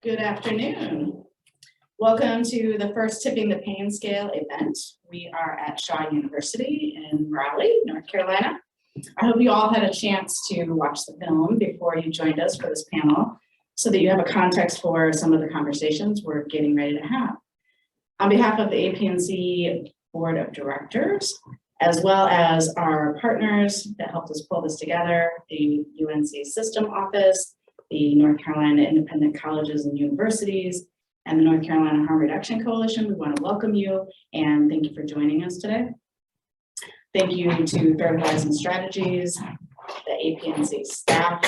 Good afternoon. Welcome to the first Tipping the Pain Scale event. We are at Shaw University in Raleigh, North Carolina. I hope you all had a chance to watch the film before you joined us for this panel so that you have a context for some of the conversations we're getting ready to have. On behalf of the APNC Board of Directors, as well as our partners that helped us pull this together, the UNC Systems office, the North Carolina Independent Colleges and Universities, and the North Carolina Harm Reduction Coalition, we want to welcome you and thank you for joining us today. Thank you to Third Horizon Strategies, the APNC staff,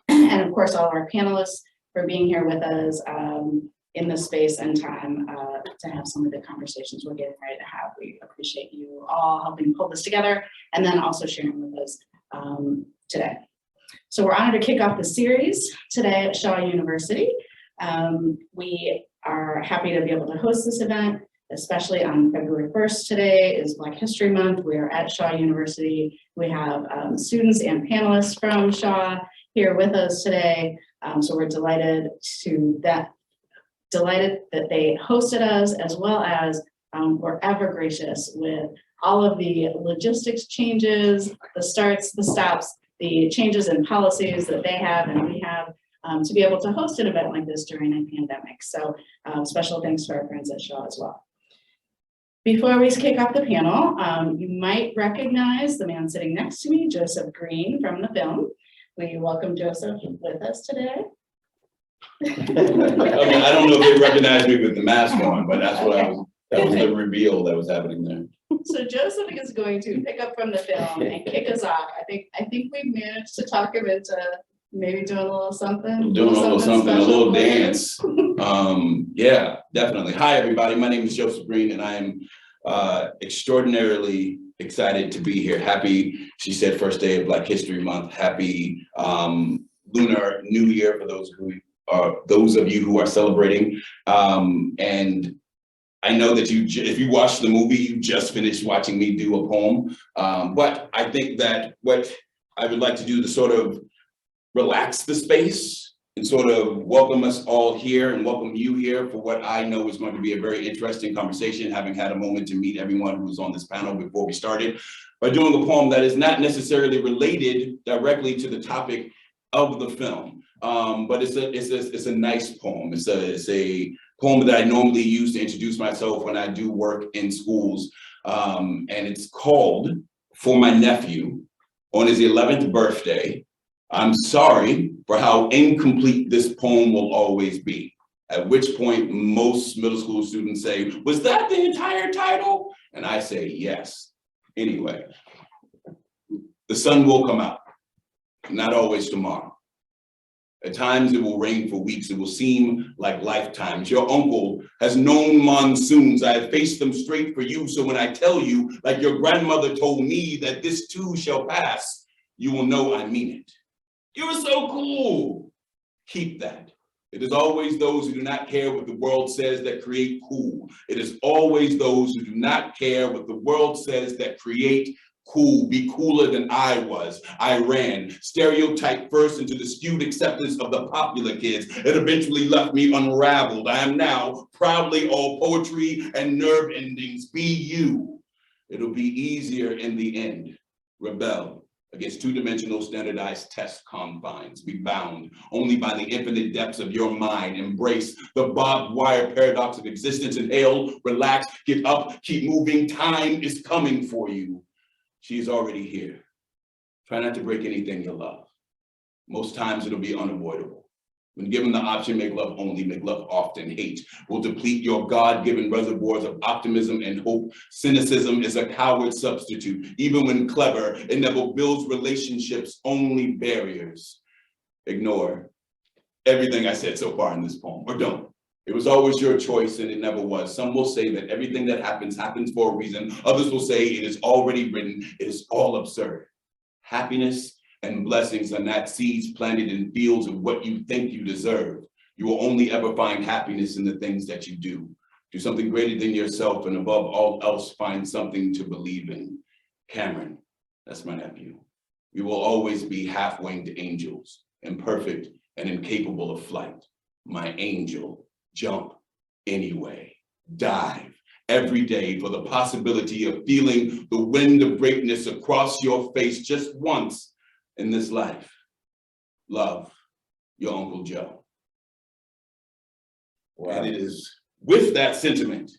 and of course all our panelists for being here with us in this space and time to have some of the conversations we're getting ready to have. We appreciate you all helping pull this together and then also sharing with us today. So we're honored to kick off the series today at Shaw University. We are happy to be able to host this event, especially on February 1st. Today is Black History Month. We are at Shaw University. We have students and panelists from Shaw here with us today. So we're delighted that they hosted us, as well as were ever gracious with all of the logistics changes, the starts, the stops, the changes in policies that they have and we have to be able to host an event like this during a pandemic. So special thanks to our friends at Shaw as well. Before we kick off the panel, you might recognize the man sitting next to me, Joseph Green from the film. We welcome Joseph with us today. I don't know if they recognize me with the mask on, but that's what that was the reveal that was happening there. So Joseph is going to pick up from the film and kick us off. I think we've managed to talk him into maybe doing a little something. Doing a little something, a little dance. Yeah, definitely. Hi, everybody. My name is Joseph Green, and I am extraordinarily excited to be here. Happy, she said, first day of Black History Month. Happy Lunar New Year for those of you who are celebrating. And I know that if you watched the movie, you just finished watching me do a poem. But I think that what I would like to do to sort of relax the space and sort of welcome us all here and welcome you here for what I know is going to be a very interesting conversation, having had a moment to meet everyone who was on this panel before we started, by doing a poem that is not necessarily related directly to the topic of the film. But it's a nice poem. It's a poem that I normally use to introduce myself when I do work in schools. And it's called For My Nephew on his 11th birthday. I'm sorry for how incomplete this poem will always be. At which point most middle school students say, was that the entire title? And I say, yes. Anyway, the sun will come out, not always tomorrow. At times it will rain for weeks. It will seem like lifetimes. Your uncle has known monsoons. I have faced them straight for you. So when I tell you, like your grandmother told me, that this too shall pass, you will know I mean it. You're so cool. Keep that. It is always those who do not care what the world says that create cool. It is always those who do not care what the world says that create cool. Be cooler than I was. I ran, stereotyped first into the skewed acceptance of the popular kids. It eventually left me unraveled. I am now proudly all poetry and nerve endings. Be you. It'll be easier in the end. Rebel against two-dimensional standardized test confines. Be bound only by the infinite depths of your mind. Embrace the barbed wire paradox of existence. Inhale, relax, get up, keep moving. Time is coming for you. She's already here. Try not to break anything you love. Most times it'll be unavoidable. When given the option, make love only, make love often. Hate will deplete your God-given reservoirs of optimism and hope. Cynicism is a coward substitute. Even when clever, it never builds relationships, only barriers. Ignore everything I said so far in this poem, or don't. It was always your choice and it never was. Some will say that everything that happens for a reason. Others will say it is already written. It is all absurd. Happiness and blessings are not seeds planted in fields of what you think you deserve. You will only ever find happiness in the things that you do. Do something greater than yourself, and above all else, find something to believe in. Cameron, that's my nephew. We will always be half-winged angels, imperfect and incapable of flight. my angel, jump anyway, dive every day for the possibility of feeling the wind of greatness across your face just once in this life. Love, your Uncle Joe. Wow. And it is with that sentiment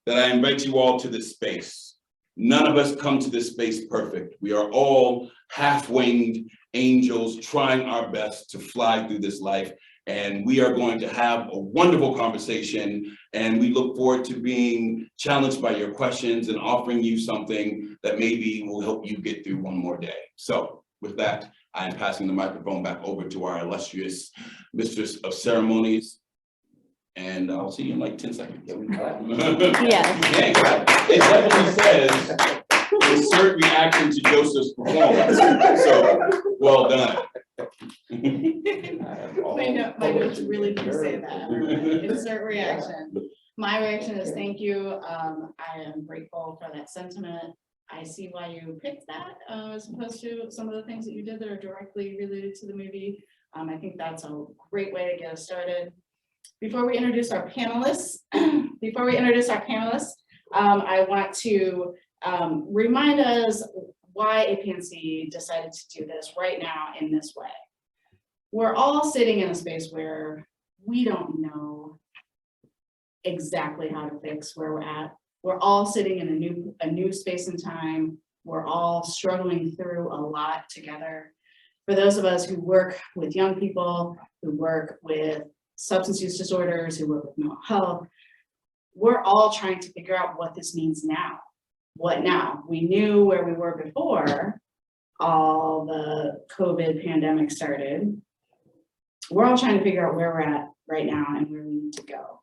that I invite you all to this space. None of us come to this space perfect. We are all half-winged angels trying our best to fly through this life. And we are going to have a wonderful conversation. And we look forward to being challenged by your questions and offering you something that maybe will help you get through one more day. So with that, I am passing the microphone back over to our illustrious Mistress of Ceremonies. And I'll see you in like 10 seconds. Yeah, we clap. Yeah. It definitely says insert reaction to Joseph's performance. So well done. My notes really do say that. Insert reaction. My reaction is thank you. I am grateful for that sentiment. I see why you picked that as opposed to some of the things that you did that are directly related to the movie. I think that's a great way to get us started. Before we introduce our panelists, I want to remind us why APNC decided to do this right now in this way. We're all sitting in a space where we don't know exactly how to fix where we're at. We're all sitting in a new space and time. We're all struggling through a lot together. For those of us who work with young people, who work with substance use disorders, who work with mental health, we're all trying to figure out what this means now. What now? We knew where we were before all the COVID pandemic started. We're all trying to figure out where we're at right now and where we need to go.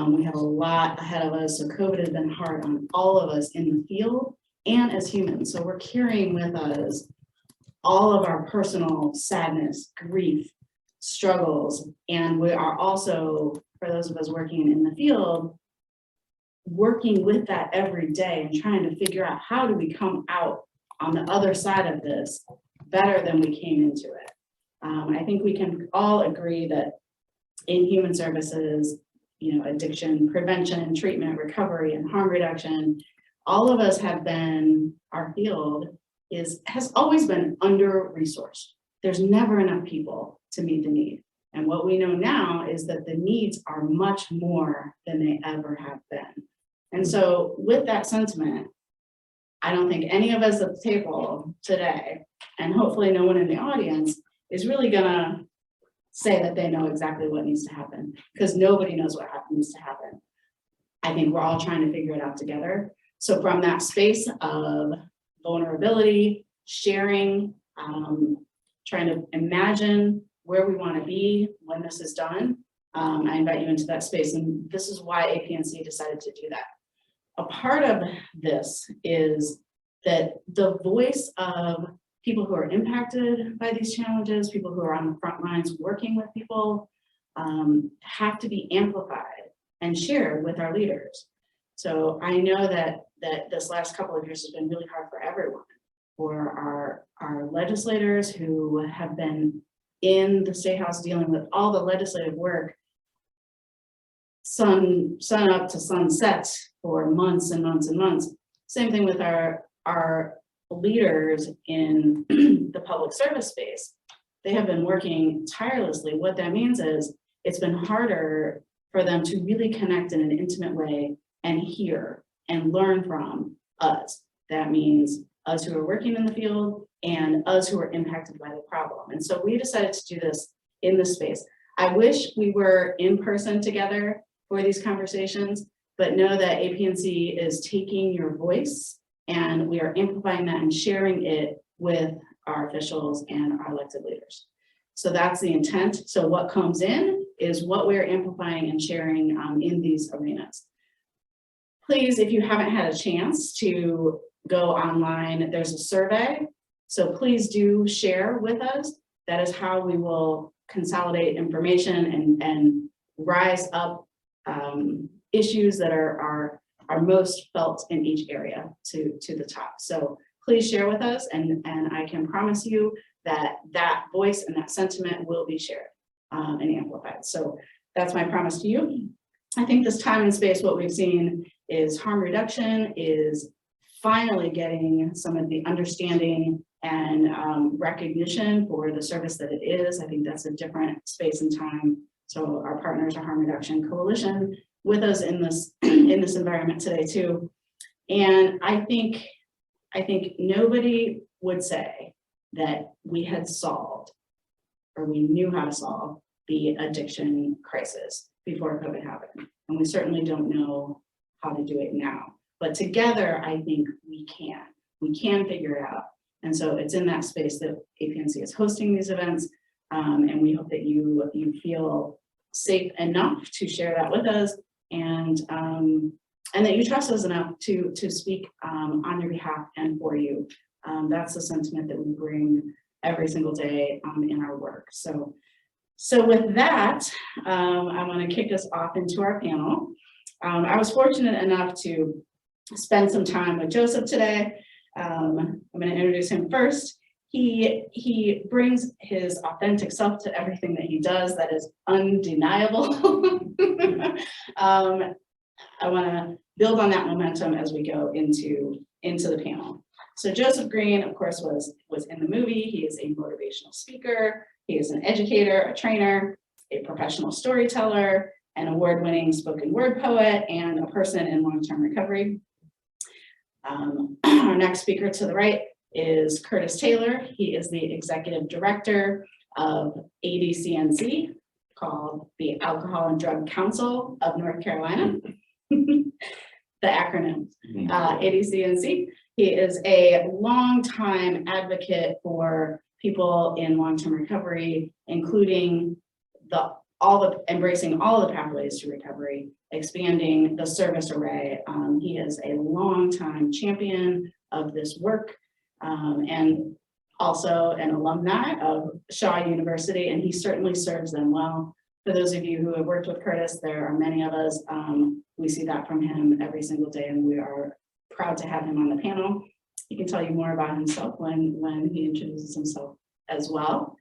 We have a lot ahead of us, so COVID has been hard on all of us in the field and as humans. So we're carrying with us all of our personal sadness, grief, struggles, and we are also, for those of us working in the field, working with that every day and trying to figure out how do we come out on the other side of this better than we came into it. I think we can all agree that in human services, addiction prevention, treatment, recovery, and harm reduction, all of us have been, our field has always been under-resourced. There's never enough people to meet the need. And what we know now is that the needs are much more than they ever have been. And so with that sentiment, I don't think any of us at the table today, and hopefully no one in the audience, is really gonna say that they know exactly what needs to happen, because nobody knows what needs to happen. I think we're all trying to figure it out together. So from that space of vulnerability, sharing, trying to imagine where we want to be when this is done, I invite you into that space, and this is why APNC decided to do that. A part of this is that the voice of people who are impacted by these challenges, people who are on the front lines working with people, have to be amplified and shared with our leaders. So I know that this last couple of years has been really hard for everyone, for our legislators who have been in the State House dealing with all the legislative work, sun up to sunset for months and months and months. Same thing with our leaders in the public service space. They have been working tirelessly. What that means is it's been harder for them to really connect in an intimate way and hear and learn from us. That means us who are working in the field and us who are impacted by the problem. And so we decided to do this in this space. I wish we were in person together for these conversations, but know that APNC is taking your voice and we are amplifying that and sharing it with our officials and our elected leaders. So that's the intent. So what comes in is what we're amplifying and sharing in these arenas. Please, if you haven't had a chance to go online, there's a survey. So please do share with us. That is how we will consolidate information and rise up issues that are most felt in each area to the top. So please share with us, and I can promise you that that voice and that sentiment will be shared and amplified. So that's my promise to you. I think this time and space, what we've seen is harm reduction is finally getting some of the understanding and recognition for the service that it is. I think that's a different space and time. So our partners are Harm Reduction Coalition with us in this environment today too. And I think nobody would say that we had solved or we knew how to solve the addiction crisis before COVID happened. And we certainly don't know how to do it now. But together, I think we can figure it out. And so it's in that space that APNC is hosting these events. And we hope that you feel safe enough to share that with us, and that you trust us enough to speak on your behalf and for you. That's the sentiment that we bring every single day in our work. So with that, I want to kick us off into our panel. I was fortunate enough to spend some time with Joseph today. I'm going to introduce him first. He brings his authentic self to everything that he does. That is undeniable. I want to build on that momentum as we go into the panel. So Joseph Green, of course, was in the movie. He is a motivational speaker. He is an educator, a trainer, a professional storyteller, an award-winning spoken word poet, and a person in long-term recovery. Our next speaker to the right is Curtis Taylor. He is the executive director of APNC, called the Alcohol and Drug Council of North Carolina, the acronym, APNC. He is a longtime advocate for people in long-term recovery, including embracing all of the pathways to recovery, expanding the service array. He is a longtime champion of this work, and also an alumni of Shaw University, and he certainly serves them well. For those of you who have worked with Curtis, there are many of us. We see that from him every single day, and we are proud to have him on the panel. He can tell you more about himself when he introduces himself as well.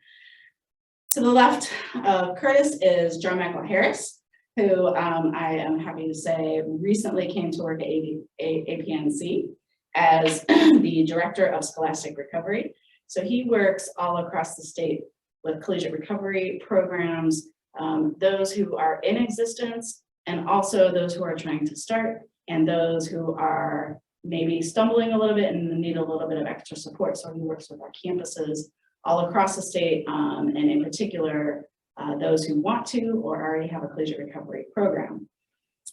To the left of Curtis is John Michael Harris, who I am happy to say recently came to work at APNC as the Director of Scholastic Recovery. So he works all across the state with collegiate recovery programs, those who are in existence, and also those who are trying to start, and those who are maybe stumbling a little bit and need a little bit of extra support. So he works with our campuses all across the state, and in particular, those who want to or already have a collegiate recovery program.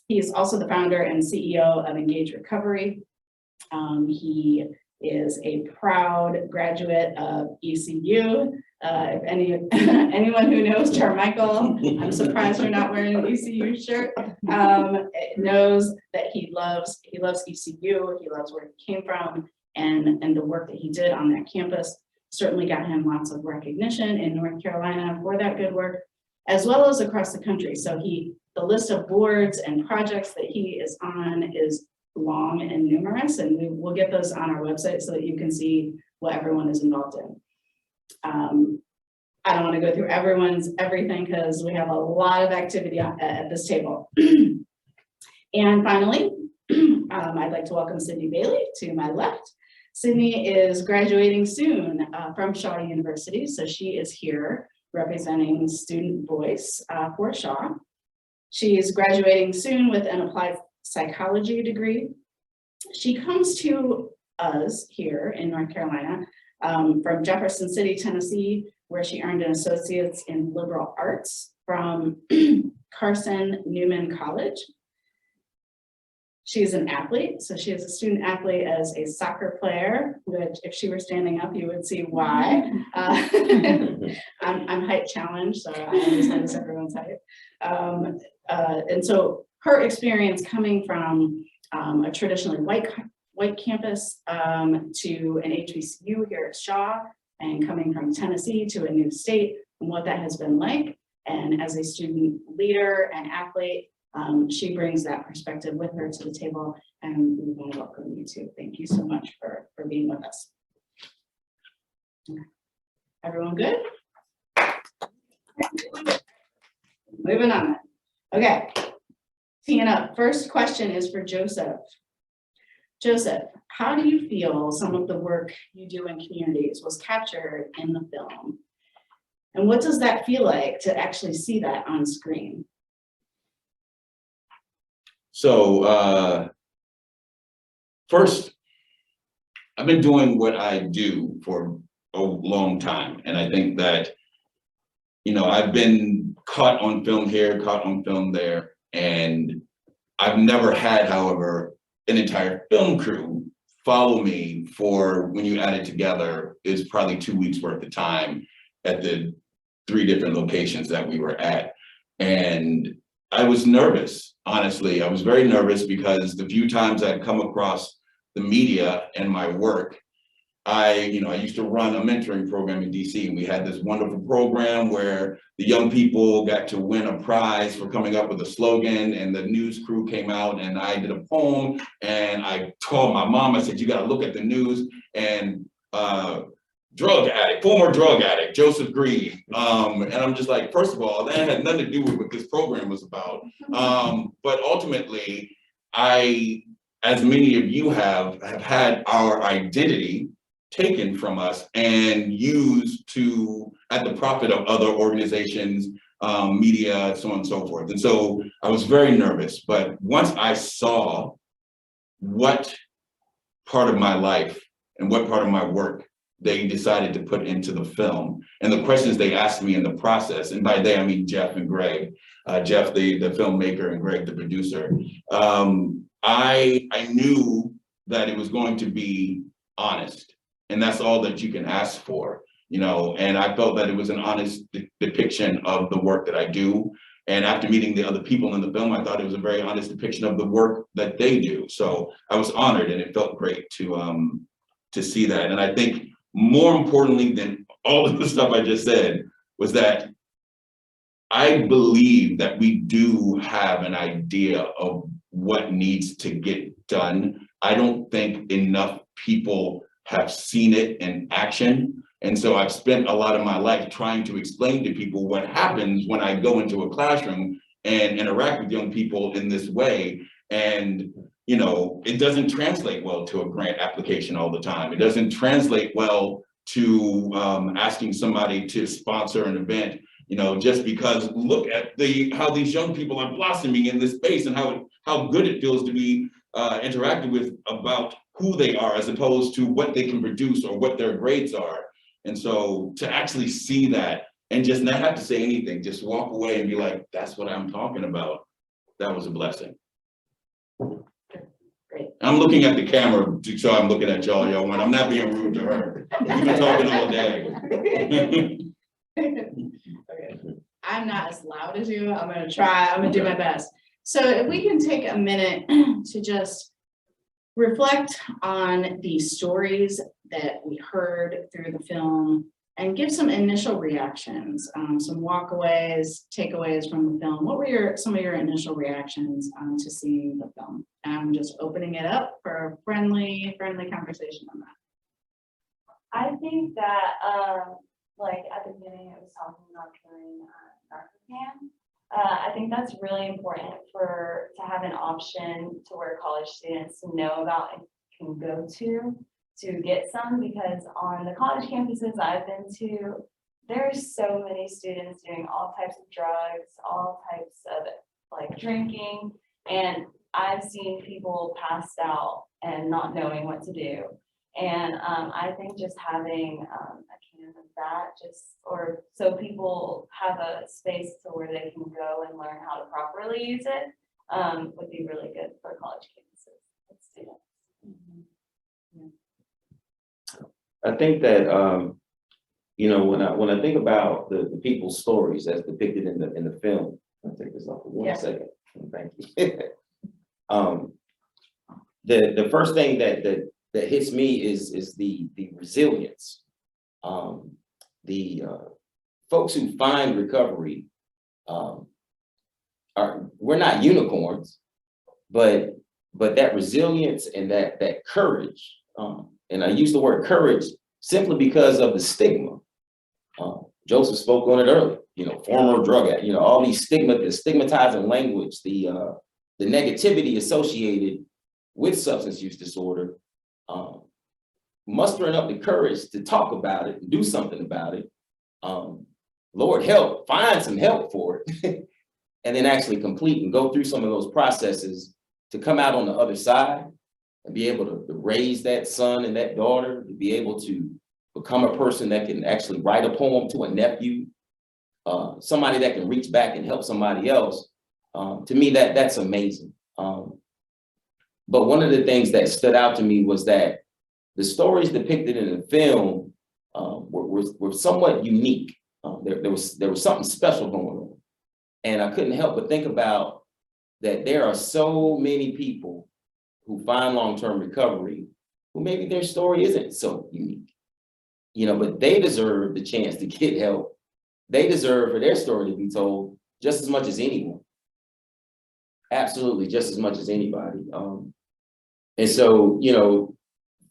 He is also the founder and CEO of Engage Recovery. He is a proud graduate of ECU. If anyone who knows Carmichael, I'm surprised you're not wearing an ECU shirt, knows that he loves ECU. He loves where he came from, and the work that he did on that campus certainly got him lots of recognition in North Carolina for that good work, as well as across the country. So the list of boards and projects that he is on is long and numerous, and we'll get those on our website so that you can see what everyone is involved in. I don't want to go through everything because we have a lot of activity at this table. And finally, I'd like to welcome Sydney Bailey to my left. Sydney is graduating soon from Shaw University, so she is here representing student voice for Shaw. She is graduating soon with an applied psychology degree. She comes to us here in North Carolina from Jefferson City, Tennessee, where she earned an associate's in liberal arts from Carson Newman College. She's an athlete, so she is a student athlete as a soccer player, which if she were standing up, you would see why. I'm height challenged, so I always notice everyone's height. And so her experience coming from a traditionally white campus to an HBCU here at Shaw, and coming from Tennessee to a new state, and what that has been like. And as a student leader and athlete, she brings that perspective with her to the table, and we want to welcome you too. Thank you so much for being with us. Everyone good? Moving on. Okay, teeing up. First question is for Joseph. Joseph, how do you feel some of the work you do in communities was captured in the film? And what does that feel like to actually see that on screen? So first, I've been doing what I do for a long time. And I think that, you know, I've been caught on film here, caught on film there. And I've never had, however, an entire film crew follow me for, when you add it together, is probably 2 weeks worth of time at the 3 different locations that we were at. And I was nervous, honestly. I was very nervous because the few times I'd come across the media and my work, I used to run a mentoring program in DC, and we had this wonderful program where the young people got to win a prize for coming up with a slogan, and the news crew came out and I did a poem, and I told my mom, I said, you got to look at the news, and drug addict, former drug addict, Joseph Green. And I'm just like, first of all, that had nothing to do with what this program was about. But ultimately, I, as many of you have had our identity taken from us and used to at the profit of other organizations, media, so on and so forth. And so I was very nervous, but once I saw what part of my life and what part of my work they decided to put into the film and the questions they asked me in the process, and by they I mean Jeff and Greg, Jeff the filmmaker and Greg the producer, I knew that it was going to be honest. And that's all that you can ask for, you know, and I felt that it was an honest depiction of the work that I do. And after meeting the other people in the film, I thought it was a very honest depiction of the work that they do. So I was honored, and it felt great to see that. And I think more importantly than all of the stuff I just said was that I believe that we do have an idea of what needs to get done. I don't think enough people have seen it in action. And so I've spent a lot of my life trying to explain to people what happens when I go into a classroom and interact with young people in this way. And, you know, it doesn't translate well to a grant application all the time. It doesn't translate well to asking somebody to sponsor an event, you know, just because look at how these young people are blossoming in this space and how good it feels to be interacted with about who they are as opposed to what they can produce or what their grades are. And so to actually see that and just not have to say anything, just walk away and be like, that's what I'm talking about. That was a blessing. Great. I'm looking at the camera, so I'm looking at y'all, and I'm not being rude to her. We've been talking all day. Okay. I'm not as loud as you. I'm gonna try, I'm gonna do my best. So if we can take a minute to just reflect on the stories that we heard through the film and give some initial reactions, some walkaways, takeaways from the film. What were some of your initial reactions to seeing the film? And I'm just opening it up for a friendly conversation on that. I think that, like at the beginning, I was talking about killing Narcopan. I think that's really important to have an option to where college students know about and can go to get some, because on the college campuses I've been to, there's so many students doing all types of drugs, all types of like drinking, and I've seen people passed out and not knowing what to do. And I think just having a can of that, or so people have a space to where they can go and learn how to properly use it, would be really good for college campuses and students. I think that you know, when I think about the people's stories as depicted in the film, I'll take this off for 1 second. Thank you. The first thing that hits me is the resilience. The folks who find recovery we're not unicorns, but that resilience and that courage. And I use the word courage simply because of the stigma. Joseph spoke on it earlier. former drug addict, all these the stigmatizing language, the negativity associated with substance use disorder, mustering up the courage to talk about it and do something about it. Lord help, find some help for it, and then actually complete and go through some of those processes to come out on the other side and be able to raise that son and that daughter, to be able to become a person that can actually write a poem to a nephew, somebody that can reach back and help somebody else. To me, that's amazing. But one of the things that stood out to me was that the stories depicted in the film were somewhat unique. There was something special going on. And I couldn't help but think about that there are so many people who find long-term recovery who maybe their story isn't so unique, but they deserve the chance to get help. They deserve for their story to be told just as much as anyone. Absolutely, just as much as anybody. And so,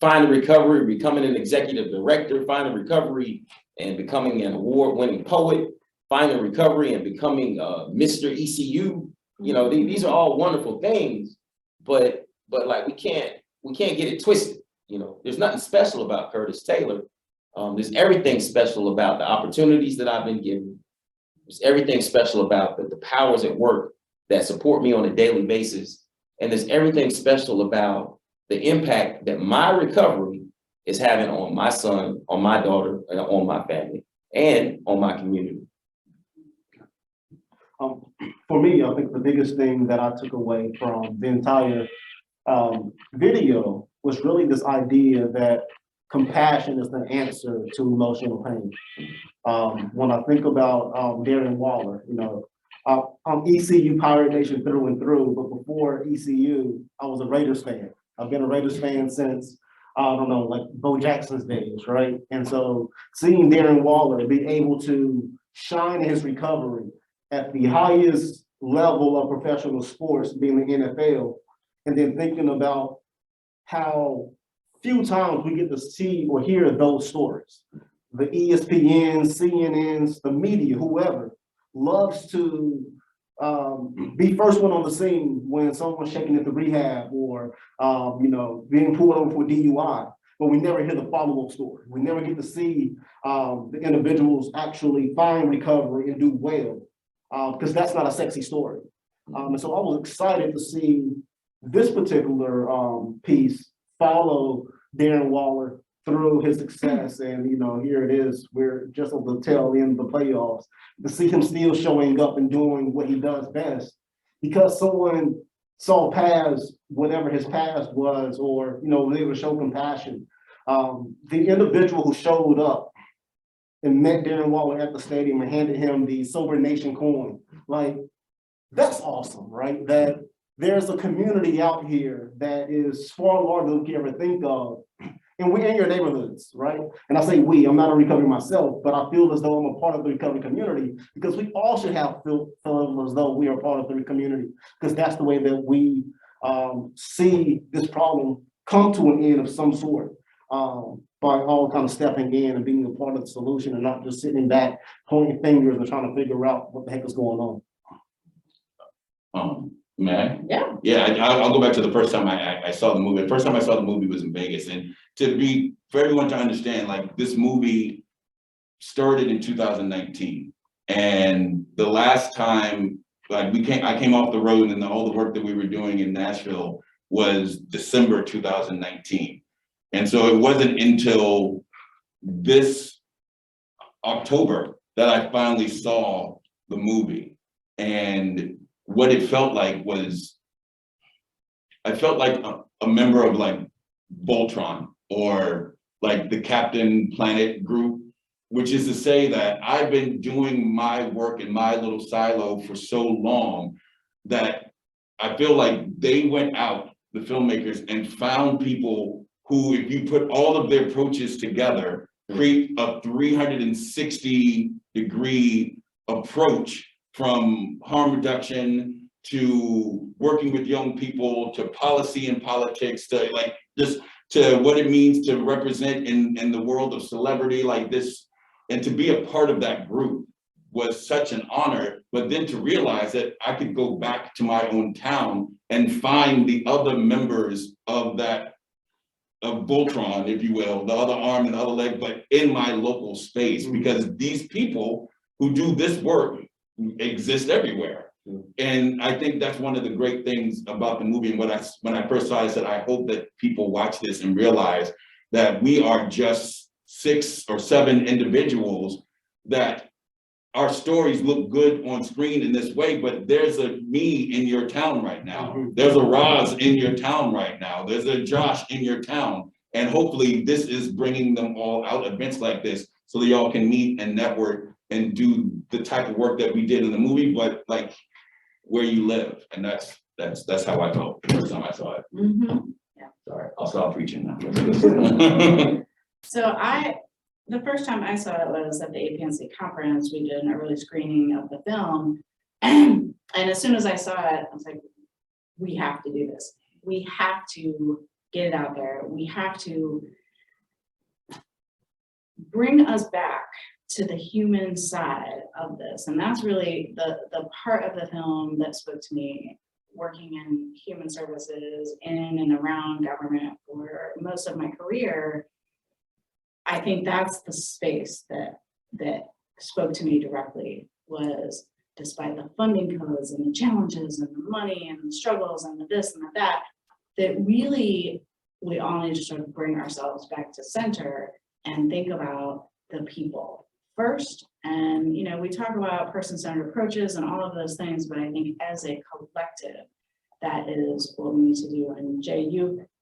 finding recovery, becoming an executive director, finding recovery and becoming an award-winning poet, finding recovery and becoming Mr. ECU, these are all wonderful things, but like we can't get it twisted. There's nothing special about Curtis Taylor. There's everything special about the opportunities that I've been given. There's everything special about the powers at work that support me on a daily basis. And there's everything special about the impact that my recovery is having on my son, on my daughter, and on my family, and on my community. For me, I think the biggest thing that I took away from the entire video was really this idea that compassion is the answer to emotional pain. When I think about Darren Waller, I'm ECU Pirate Nation through and through, but before ECU, I was a Raiders fan. I've been a Raiders fan since, like Bo Jackson's days, right? And so seeing Darren Waller be able to shine his recovery at the highest level of professional sports, being the NFL, and then thinking about how few times we get to see or hear those stories. The ESPNs, CNNs, the media, whoever, loves to be first one on the scene when someone's checking into rehab or being pulled over for DUI, but we never hear the follow-up story. We never get to see the individuals actually find recovery and do well, because that's not a sexy story. And so I was excited to see this particular piece follow Darren Waller through his success. And, here it is, we're just at the tail end of the playoffs, to see him still showing up and doing what he does best because someone saw past whatever his past was, or, was able to show compassion. The individual who showed up and met Darren Waller at the stadium and handed him the Sober Nation coin, that's awesome, right? That there's a community out here that is far larger than we can ever think of. And we're in your neighborhoods, right? And I say we, I'm not a recovery myself, but I feel as though I'm a part of the recovery community because we all should feel as though we are part of the community, because that's the way that we see this problem come to an end of some sort, by all kind of stepping in and being a part of the solution and not just sitting back, pointing fingers and trying to figure out what the heck is going on. May I? Yeah. Yeah, I'll go back to the first time I saw the movie. The first time I saw the movie was in Vegas. And for everyone to understand, this movie started in 2019. And the last time, I came off the road and all the work that we were doing in Nashville was December 2019. And so it wasn't until this October that I finally saw the movie. And what it felt like was, I felt like a member of Voltron or the Captain Planet group, which is to say that I've been doing my work in my little silo for so long that I feel like they went out, the filmmakers, and found people who, if you put all of their approaches together, create a 360-degree approach, from harm reduction to working with young people to policy and politics to just to what it means to represent in the world of celebrity this, and to be a part of that group. was such an honor, but then to realize that I could go back to my own town and find the other members of that, of Voltron, if you will, the other arm and the other leg, but in my local space, because these people who do this work exist everywhere. And I think that's one of the great things about the movie. And when I first saw it, I said, I hope that people watch this and realize that we are just 6 or 7 individuals, that our stories look good on screen in this way, but there's a me in your town right now. There's a Roz in your town right now. There's a Josh in your town. And hopefully this is bringing them all out, events like this, so that y'all can meet and network and do the type of work that we did in the movie, but like where you live. And that's how I felt the first time I saw it. Sorry, I'll stop preaching now. So the first time I saw it was at the APNC conference. We did an early screening of the film. And as soon as I saw it, I was like, we have to do this. We have to get it out there. We have to bring us back to the human side of this. And that's really the part of the film that spoke to me, working in human services in and around government for most of my career. I think that's the space that spoke to me directly, was despite the funding codes and the challenges and the money and the struggles and the this and the that really we all need to sort of bring ourselves back to center and think about the people first. And, you know, we talk about person-centered approaches and all of those things, but I think as a collective, that is what we need to do. And Jay,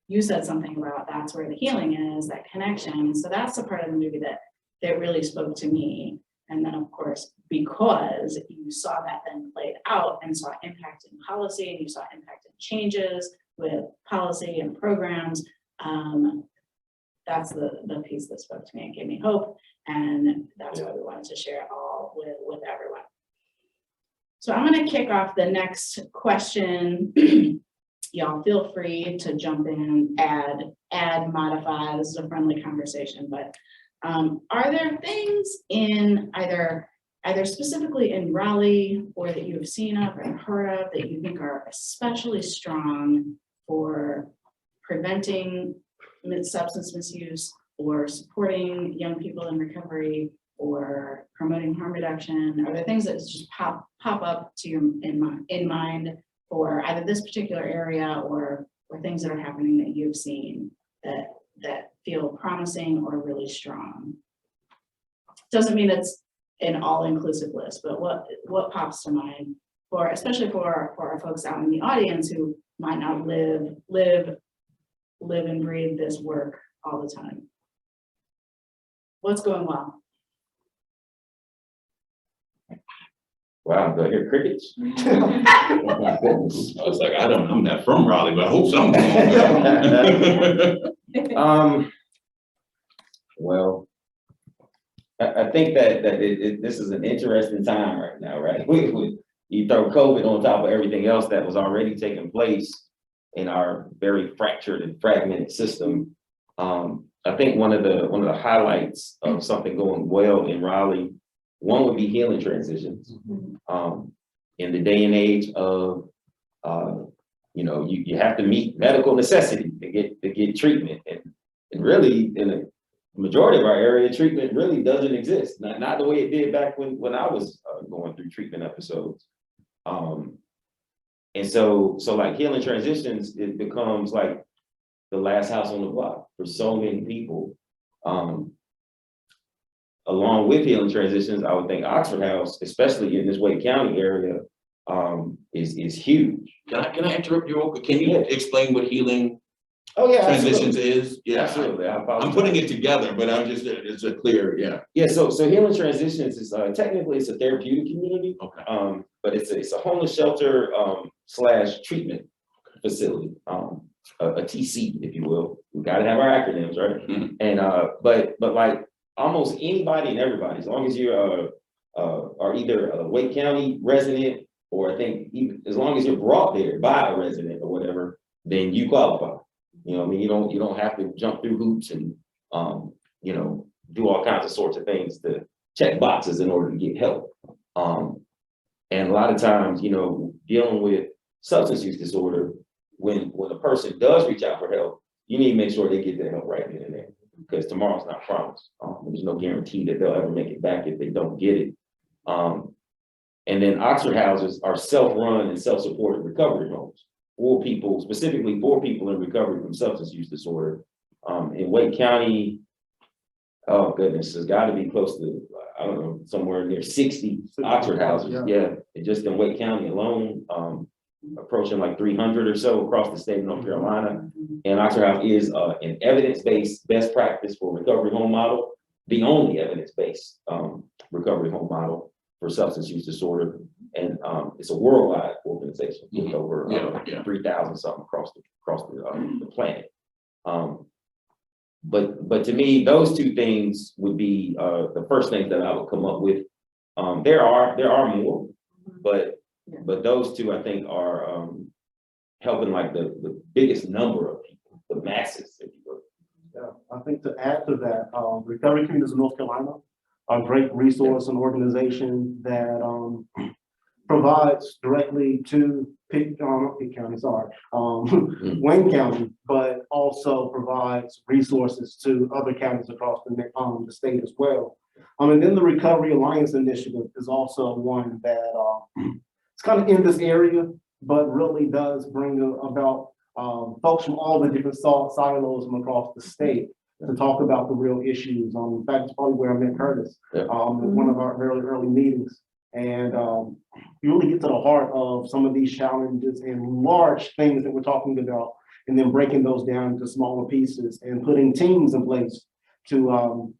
you said something about that's where the healing is, that connection. So that's the part of the movie that really spoke to me. And then of course, because you saw that then played out and saw impact in policy, and you saw impact in changes with policy and programs, that's the piece that spoke to me and gave me hope. And that's why we wanted to share it all with everyone. So I'm going to kick off the next question. Y'all feel free to jump in, add, modify. This is a friendly conversation, but are there things in either specifically in Raleigh or that you have seen of and heard of that you think are especially strong for preventing substance misuse or supporting young people in recovery or promoting harm reduction? Are there things that just pop up to you in mind for either this particular area or things that are happening that you've seen that feel promising or really strong? Doesn't mean it's an all-inclusive list, but what pops to mind for, especially for our folks out in the audience who might not live and breathe this work all the time? What's going well? Wow, do I hear crickets? Oh my goodness. I was like, I'm not from Raleigh, but I hope something's going well. Well, I think that this is an interesting time right now, right? You throw COVID on top of everything else that was already taking place in our very fractured and fragmented system. I think one of the highlights of something going well in Raleigh, one would be healing transitions. In the day and age of, you have to meet medical necessity to get treatment, and really in the majority of our area, treatment really doesn't exist. Not the way it did back when I was going through treatment episodes. And so like healing transitions, it becomes like the last house on the block for so many people. Along with healing transitions, I would think Oxford House, especially in this Wake County area, is huge. Can I interrupt you? Can you explain what healing transitions is? Yeah, absolutely. I'm putting it together, but it's a clear, Yeah, so healing transitions is technically it's a therapeutic community. Okay. But it's a homeless shelter / treatment facility, a TC, if you will. We got to have our acronyms, right? Mm-hmm. And but like almost anybody and everybody, as long as you are either a Wake County resident, or I think even as long as you're brought there by a resident or whatever, then you qualify. You know what I mean? You don't have to jump through hoops and do all kinds of sorts of things to check boxes in order to get help. And a lot of times, you know, dealing with substance use disorder, when a person does reach out for help, you need to make sure they get that help right then and there, because tomorrow's not promised. There's no guarantee that they'll ever make it back if they don't get it. And then Oxford houses are self-run and self-supported recovery homes for people, specifically for people in recovery from substance use disorder. In Wake County, oh goodness, there's got to be close to, I don't know, somewhere near 60 Oxford houses. Yeah, and just in Wake County alone, approaching like 300 or so across the state of North Carolina. And Oxford House is an evidence-based best practice for recovery home model, the only evidence-based recovery home model for substance use disorder. And it's a worldwide organization with over 3,000 something across the planet. But to me, those two things would be the first things that I would come up with. There are more, but those two I think are helping like the biggest number of people, the masses, if you will. Yeah, I think to add to that, Recovery Communities of North Carolina are a great resource and organization that provides directly to Wayne County, but also provides resources to other counties across the state as well. And then the Recovery Alliance Initiative is also one that it's kind of in this area, but really does bring about folks from all the different silos from across the state to talk about the real issues. In fact, it's probably where I met Curtis in one of our early meetings. And you really get to the heart of some of these challenges and large things that we're talking about, and then breaking those down into smaller pieces and putting teams in place to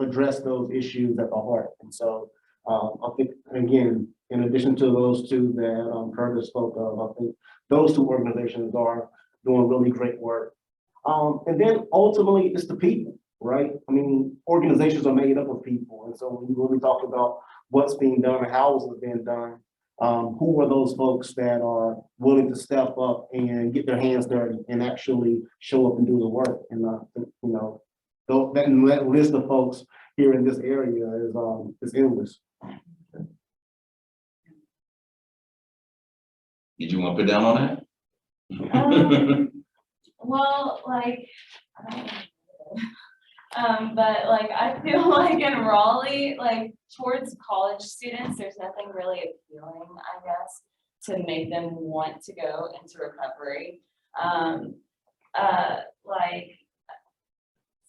address those issues at the heart. And so I think, again, in addition to those two that Curtis spoke of, I think those two organizations are doing really great work. And then ultimately it's the people, right? I mean, organizations are made up of people. And so when you really talk about what's being done and how it's being done, who are those folks that are willing to step up and get their hands dirty and actually show up and do the work? And you know, that list of folks here in this area is endless. Did you want to put down on that? Well, like, I don't know. But like, I feel like in Raleigh, like towards college students, there's nothing really appealing, I guess, to make them want to go into recovery. Like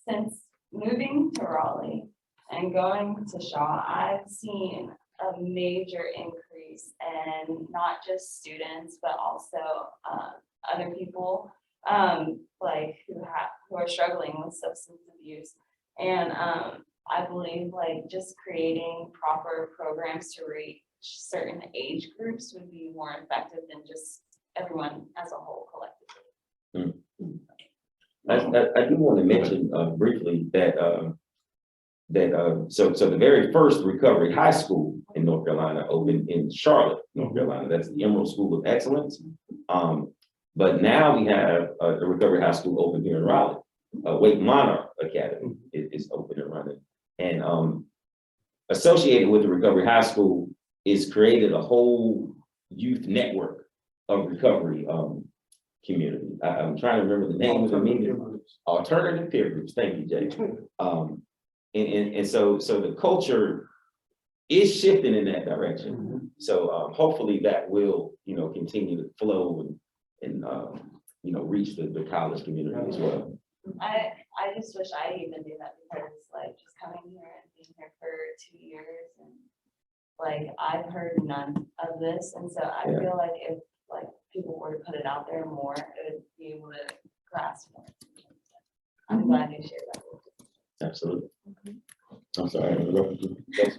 since moving to Raleigh and going to Shaw, I've seen a major increase in not just students, but also other people like who are struggling with substance abuse. And I believe like just creating proper programs to reach certain age groups would be more effective than just everyone as a whole collectively. I do want to mention briefly that so the very first recovery high school in North Carolina opened in Charlotte, North Carolina. That's the Emerald School of Excellence. But now we have a recovery high school open here in Raleigh. Wake Monarch Academy is open and running. And associated with the recovery high school is created a whole youth network of recovery community. I'm trying to remember the name of the meeting. Alternative peer groups. Thank you, Jay. And so the culture is shifting in that direction. So hopefully that will, continue to flow and reach the college community as well. I just wish I even do that, because like just coming here and being here for 2 years, and like I've heard none of this, and so I feel like if like people were to put it out there more, it would be able to grasp more. I'm glad you shared that. Absolutely. I'm sorry, I interrupted you. Yes.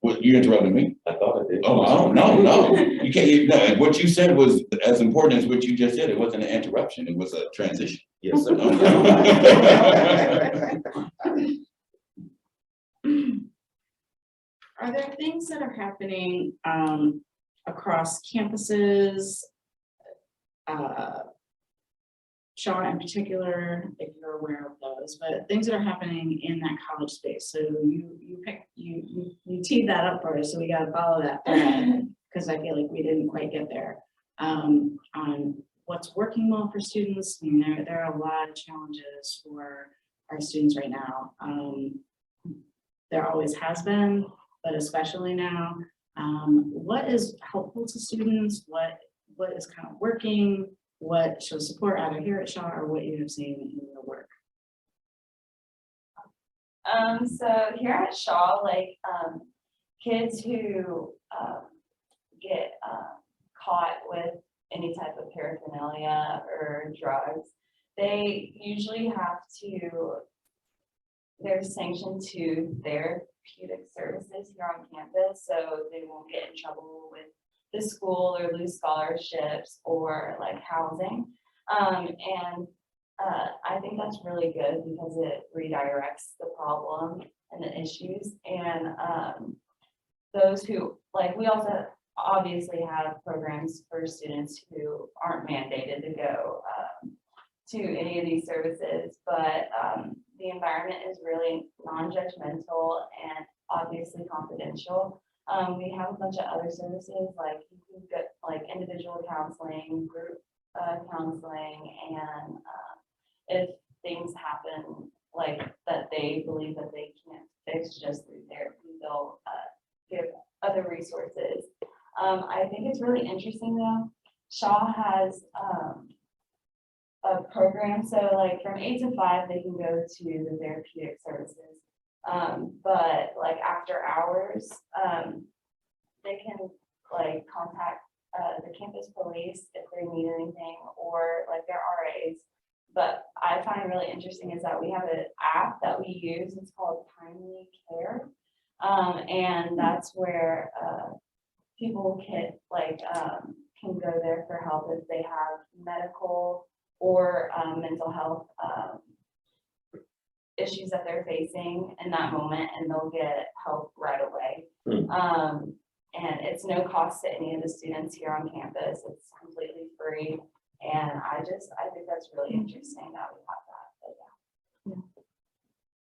What, you interrupted me? I thought I did. Oh, no. You can't, no, what you said was as important as what you just said. It wasn't an interruption, it was a transition. Yes, sir. Are there things that are happening across campuses Shaw in particular, if you're aware of those, but things that are happening in that college space. So you teed that up for us, so we got to follow that thread because I feel like we didn't quite get there on what's working well for students. I mean, there are a lot of challenges for our students right now. There always has been, but especially now. What is helpful to students? What is kind of working? What shows support either here at Shaw or what you have seen in your work? So here at Shaw, like kids who get caught with any type of paraphernalia or drugs, they usually have to, they're sanctioned to therapeutic services here on campus, so they won't get in trouble with the school or lose scholarships or like housing. I think that's really good because it redirects the problem and the issues. And those who, like, we also obviously have programs for students who aren't mandated to go to any of these services, but the environment is really non-judgmental and obviously confidential. We have a bunch of other services, like you can get like individual counseling, group counseling, and if things happen like that they believe that they can't fix just through therapy, they'll give other resources. I think it's really interesting though. Shaw has a program, so like from 8 to 5 they can go to the therapeutic services. But like after hours, they can like contact the campus police if they need anything, or like their RAs. But I find really interesting is that we have an app that we use. It's called Timely Care, and that's where people can go there for help if they have medical or mental health issues that they're facing in that moment, and they'll get help right away. And it's no cost to any of the students here on campus. It's completely free. And I think that's really interesting that we have that. But yeah.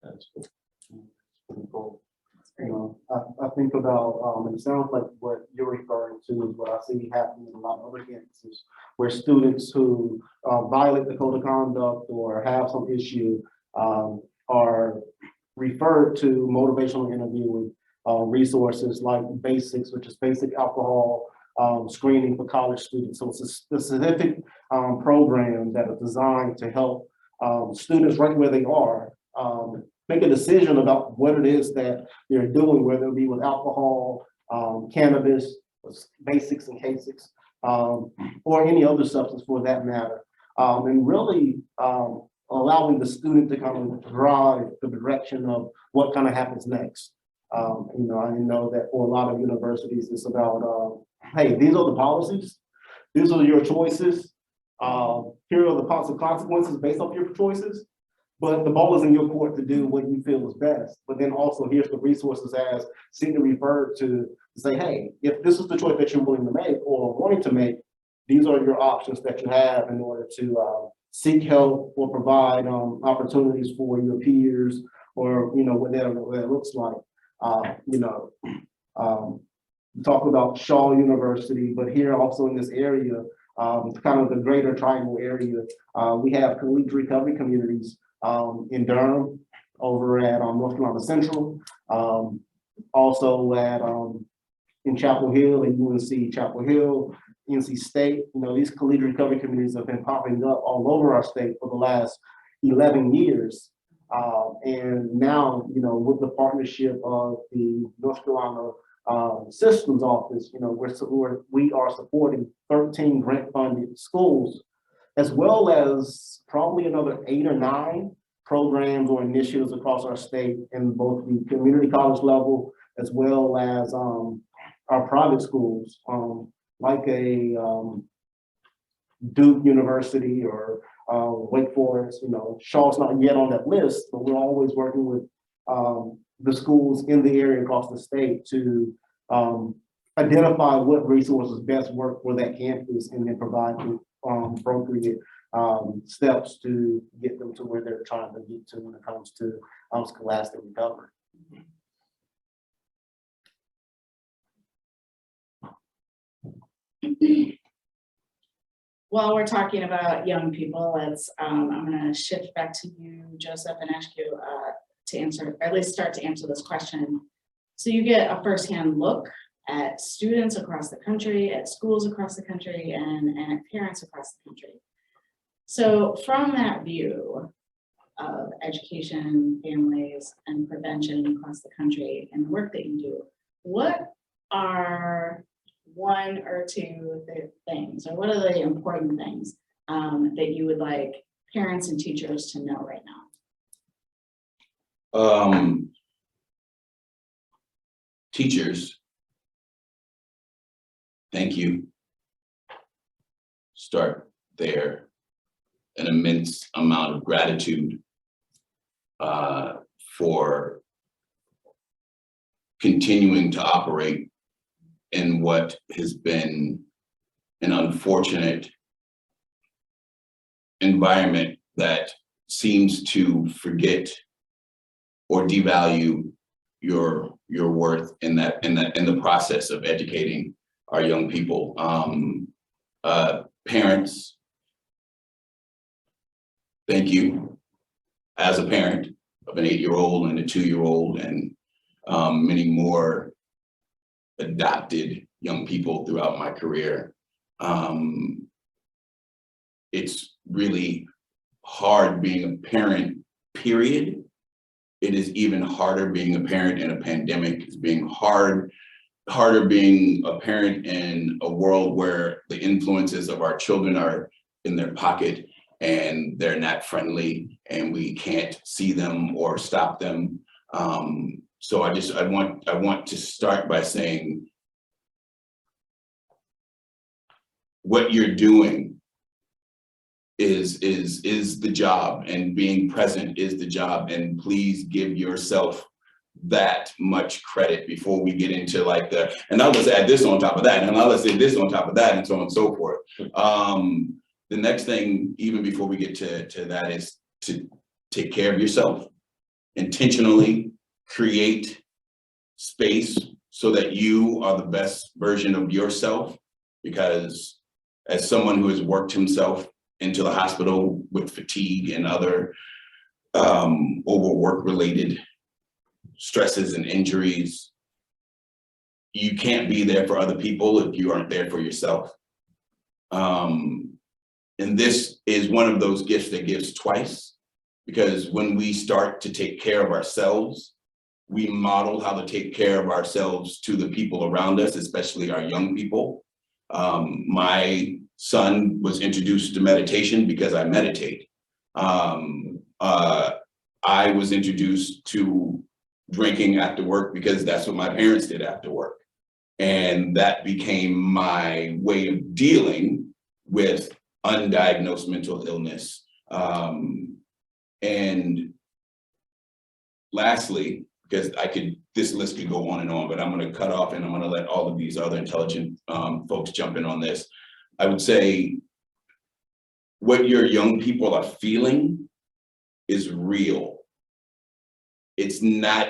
That's cool. Pretty cool. That's great. You know, I think about, and it sounds like what you're referring to is what I see happening in a lot of other campuses, where students who violate the code of conduct or have some issue are referred to motivational interviewing resources like Basics, which is basic alcohol screening for college students. So it's a specific program that is designed to help students right where they are make a decision about what it is that they're doing, whether it be with alcohol, cannabis, basics and K6, or any other substance for that matter. And really allowing the student to kind of drive the direction of what kind of happens next. You know, I know that for a lot of universities, it's about, hey, these are the policies, these are your choices, here are the consequences based off your choices, but the ball is in your court to do what you feel is best. But then also here's the resources as Sydney referred to say, hey, if this is the choice that you're willing to make or wanting to make, these are your options that you have in order to seek help or provide opportunities for your peers, or, you know, whatever that looks like. You know, talk about Shaw University, but here also in this area, kind of the greater Triangle area, we have collegiate recovery communities in Durham, over at North Carolina Central, also at in Chapel Hill, at UNC Chapel Hill, NC State. You know, these collegiate recovery communities have been popping up all over our state for the last 11 years. And now, you know, with the partnership of the North Carolina Systems office, you know, we are supporting 13 grant-funded schools, as well as probably another 8 or 9 programs or initiatives across our state in both the community college level, as well as our private schools, like a Duke University or Wake Forest. You know, Shaw's not yet on that list, but we're always working with the schools in the area across the state to identify what resources best work for that campus and then provide appropriate steps to get them to where they're trying to get to when it comes to scholastic recovery. While we're talking about young people, I'm gonna shift back to you, Joseph, and ask you to answer, or at least start to answer this question. So you get a firsthand look at students across the country, at schools across the country, and at parents across the country. So from that view of education, families, and prevention across the country and the work that you do, what are one or two things, or what are the important things that you would like parents and teachers to know right now? Teachers, thank you. Start there. An immense amount of gratitude for continuing to operate in what has been an unfortunate environment that seems to forget or devalue your worth in the process of educating our young people. Parents, thank you. As a parent of an 8-year-old and a 2-year-old and many more adopted young people throughout my career, it's really hard being a parent, period. It is even harder being a parent in a pandemic. It's being harder being a parent in a world where the influences of our children are in their pocket and they're not friendly and we can't see them or stop them. So I want to start by saying what you're doing is the job, and being present is the job, and please give yourself that much credit before we get into like and now let's add this on top of that, and now let's say this on top of that, and so on and so forth. The next thing, even before we get to that, is to take care of yourself. Intentionally create space so that you are the best version of yourself, because as someone who has worked himself into the hospital with fatigue and other overwork related stresses and injuries, you can't be there for other people if you aren't there for yourself. And this is one of those gifts that gives twice, because when we start to take care of ourselves, we model how to take care of ourselves to the people around us, especially our young people. My son was introduced to meditation because I meditate. I was introduced to drinking after work because that's what my parents did after work. And that became my way of dealing with undiagnosed mental illness. And lastly, because this list could go on and on, but I'm gonna cut off and I'm gonna let all of these other intelligent folks jump in on this. I would say what your young people are feeling is real. It's not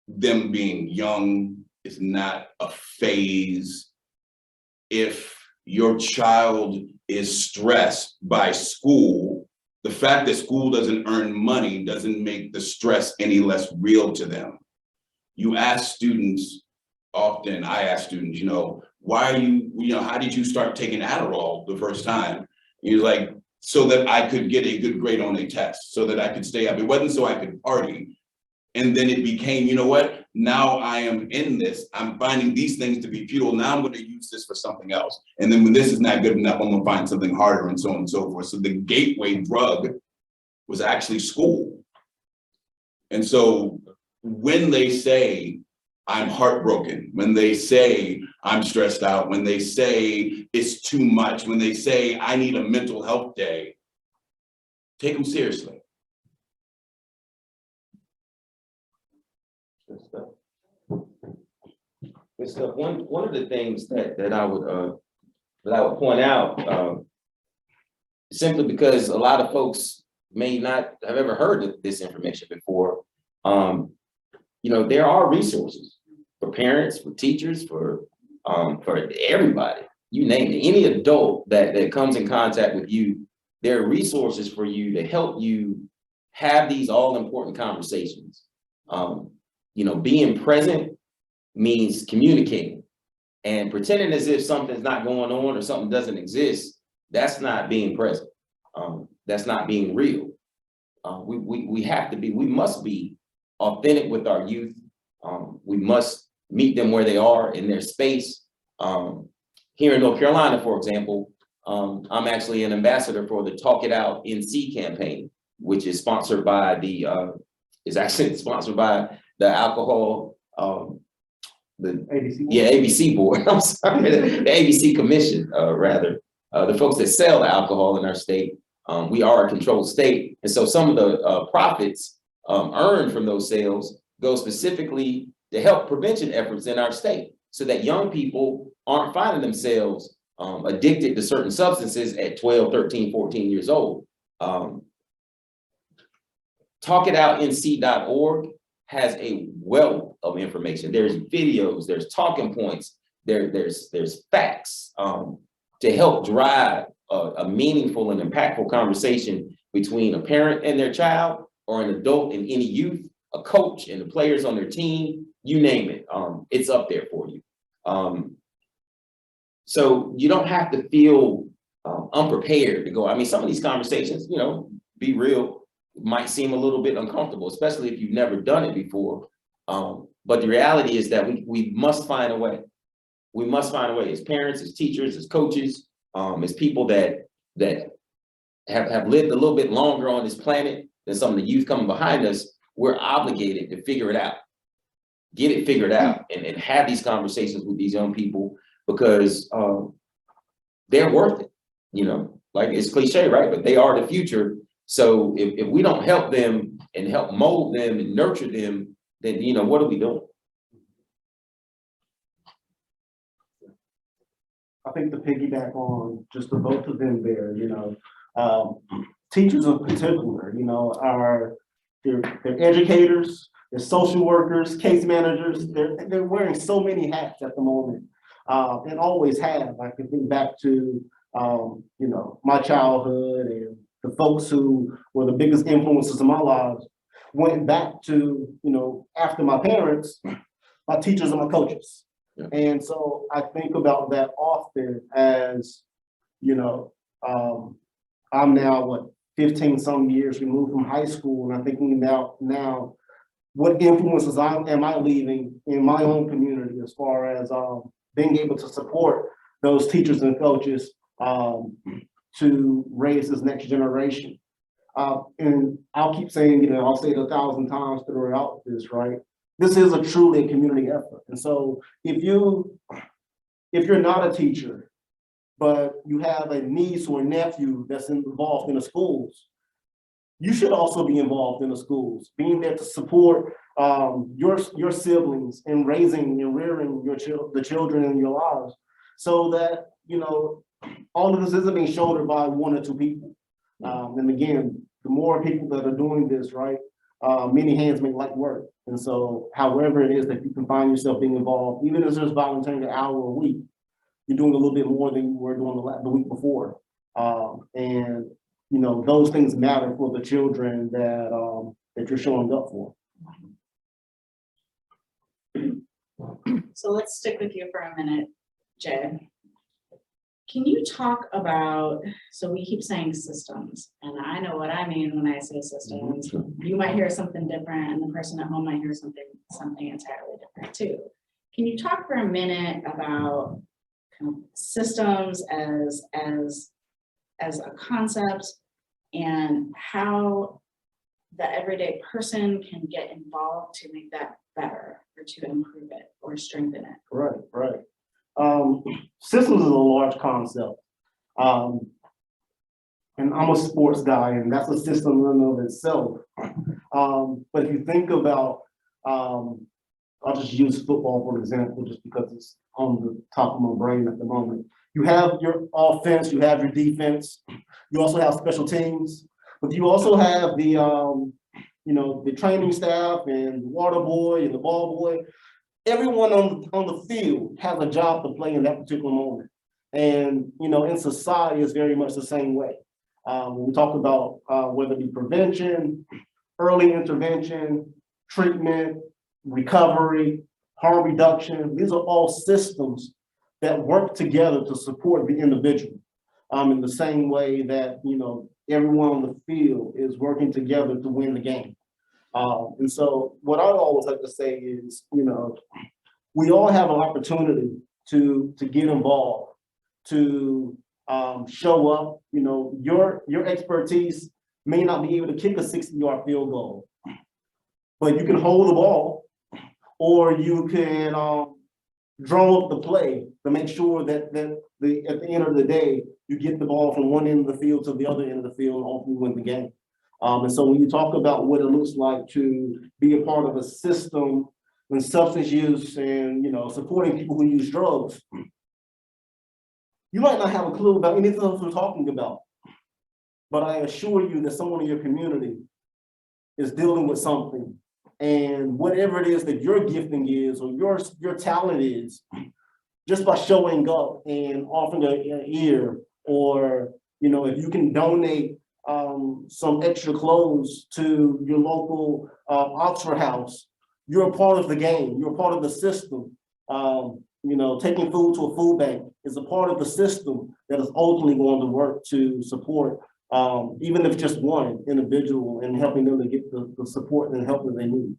them being young, it's not a phase. If your child is stressed by school, the fact that school doesn't earn money doesn't make the stress any less real to them. You ask students often, I ask students, why are you, how did you start taking Adderall the first time? He's like, so that I could get a good grade on a test, so that I could stay up. It wasn't so I could party. And then it became, you know what? Now I am in this. I'm finding these things to be futile. Now I'm going to use this for something else. And then when this is not good enough, I'm going to find something harder, and so on and so forth. So the gateway drug was actually school. And so when they say, I'm heartbroken, when they say I'm stressed out, when they say it's too much, when they say I need a mental health day, take them seriously. Good stuff. Good stuff. One of the things that I would point out, simply because a lot of folks may not have ever heard of this information before. You know, there are resources for parents, for teachers, for everybody. You name it, any adult that comes in contact with you, there are resources for you to help you have these all important conversations. You know, being present means communicating, and pretending as if something's not going on or something doesn't exist. That's not being present. That's not being real. We must be authentic with our youth. We must meet them where they are in their space. Here in North Carolina, for example, I'm actually an ambassador for the Talk It Out NC campaign, which is sponsored by the alcohol, the ABC. yeah, ABC board. I'm sorry, the ABC commission, rather. The folks that sell the alcohol in our state. We are a controlled state, and so some of the profits earned from those sales go specifically to help prevention efforts in our state, so that young people aren't finding themselves addicted to certain substances at 12, 13, 14 years old. TalkItOutNC.org has a wealth of information. There's videos, there's talking points, there's facts to help drive a meaningful and impactful conversation between a parent and their child, or an adult and any youth, a coach and the players on their team, you name it. It's up there for you. So you don't have to feel unprepared to go. I mean, some of these conversations, you know, be real, might seem a little bit uncomfortable, especially if you've never done it before. But the reality is that we must find a way. We must find a way as parents, as teachers, as coaches, as people that have lived a little bit longer on this planet than some of the youth coming behind us. We're obligated to figure it out, get it figured out, and have these conversations with these young people, because they're worth it. You know, like, it's cliche, right? But they are the future. So if we don't help them and help mold them and nurture them, then, you know, what are we doing? I think to piggyback on just the both of them there, you know, teachers in particular, you know, they're educators, they're social workers, case managers. They're wearing so many hats at the moment, and always have. I can think back to, you know, my childhood, and the folks who were the biggest influences in my lives went back to, you know, after my parents, my teachers and my coaches. Yeah. And so I think about that often as, you know, I'm now, 15 some years removed from high school, and I'm thinking about now what influences am I leaving in my own community, as far as being able to support those teachers and coaches to raise this next generation. And I'll keep saying, you know, I'll say it 1,000 times throughout this, right? This is truly a community effort. And so if you're not a teacher, but you have a niece or nephew that's involved in the schools, you should also be involved in the schools, being there to support your siblings in raising and rearing the children in your lives, so that, you know, all of this isn't being shouldered by one or two people. And again, the more people that are doing this, right, many hands make light work. And so however it is that you can find yourself being involved, even if it's just volunteering an hour a week, you're doing a little bit more than you were doing the week before. And, you know, those things matter for the children that you're showing up for. So let's stick with you for a minute, Jay. Can you talk about, so we keep saying systems, and I know what I mean when I say systems. You might hear something different, and the person at home might hear something entirely different too. Can you talk for a minute about kind of systems as a concept, and how the everyday person can get involved to make that better, or to improve it or strengthen it? Right. Systems is a large concept. And I'm a sports guy, and that's a system in and of itself. But if you think about, I'll just use football for example, just because it's on the top of my brain at the moment. You have your offense, you have your defense, You also have special teams, but you also have the, the training staff and the water boy and the ball boy. Everyone on the field has a job to play in that particular moment. And, in society, it's very much the same way. When we talk about whether it be prevention, early intervention, treatment, recovery, harm reduction, these are all systems that work together to support the individual. In the same way that, everyone on the field is working together to win the game. And so what I always like to say is, we all have an opportunity to get involved, to show up. Your expertise may not be able to kick a 60-yard field goal, but you can hold the ball, or you can draw up the play to make sure that at the end of the day, you get the ball from one end of the field to the other end of the field and ultimately win the game. And so when you talk about what it looks like to be a part of a system in substance use and, supporting people who use drugs, you might not have a clue about anything else we're talking about, but I assure you that someone in your community is dealing with something. And whatever it is that your gifting is or your talent is, just by showing up and offering an ear, or, if you can donate some extra clothes to your local Oxford House, you're a part of the game, you're a part of the system. Taking food to a food bank is a part of the system that is ultimately going to work to support, even if just one individual, and helping them to get the support and help that they need.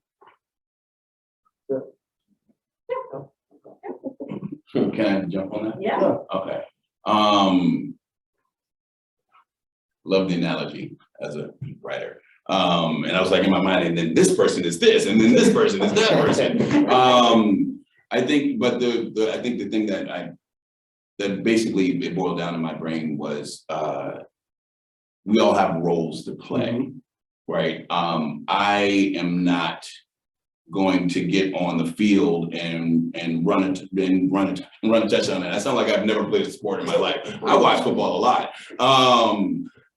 Can I jump on that? Yeah. Okay. Love the analogy as a writer. And I was like in my mind, and then this person is this, and then this person is that person. I think, but I think the thing that basically it boiled down in my brain was we all have roles to play, right? I am not going to get on the field and run a touchdown. I sound like I've never played a sport in my life. I watch football a lot.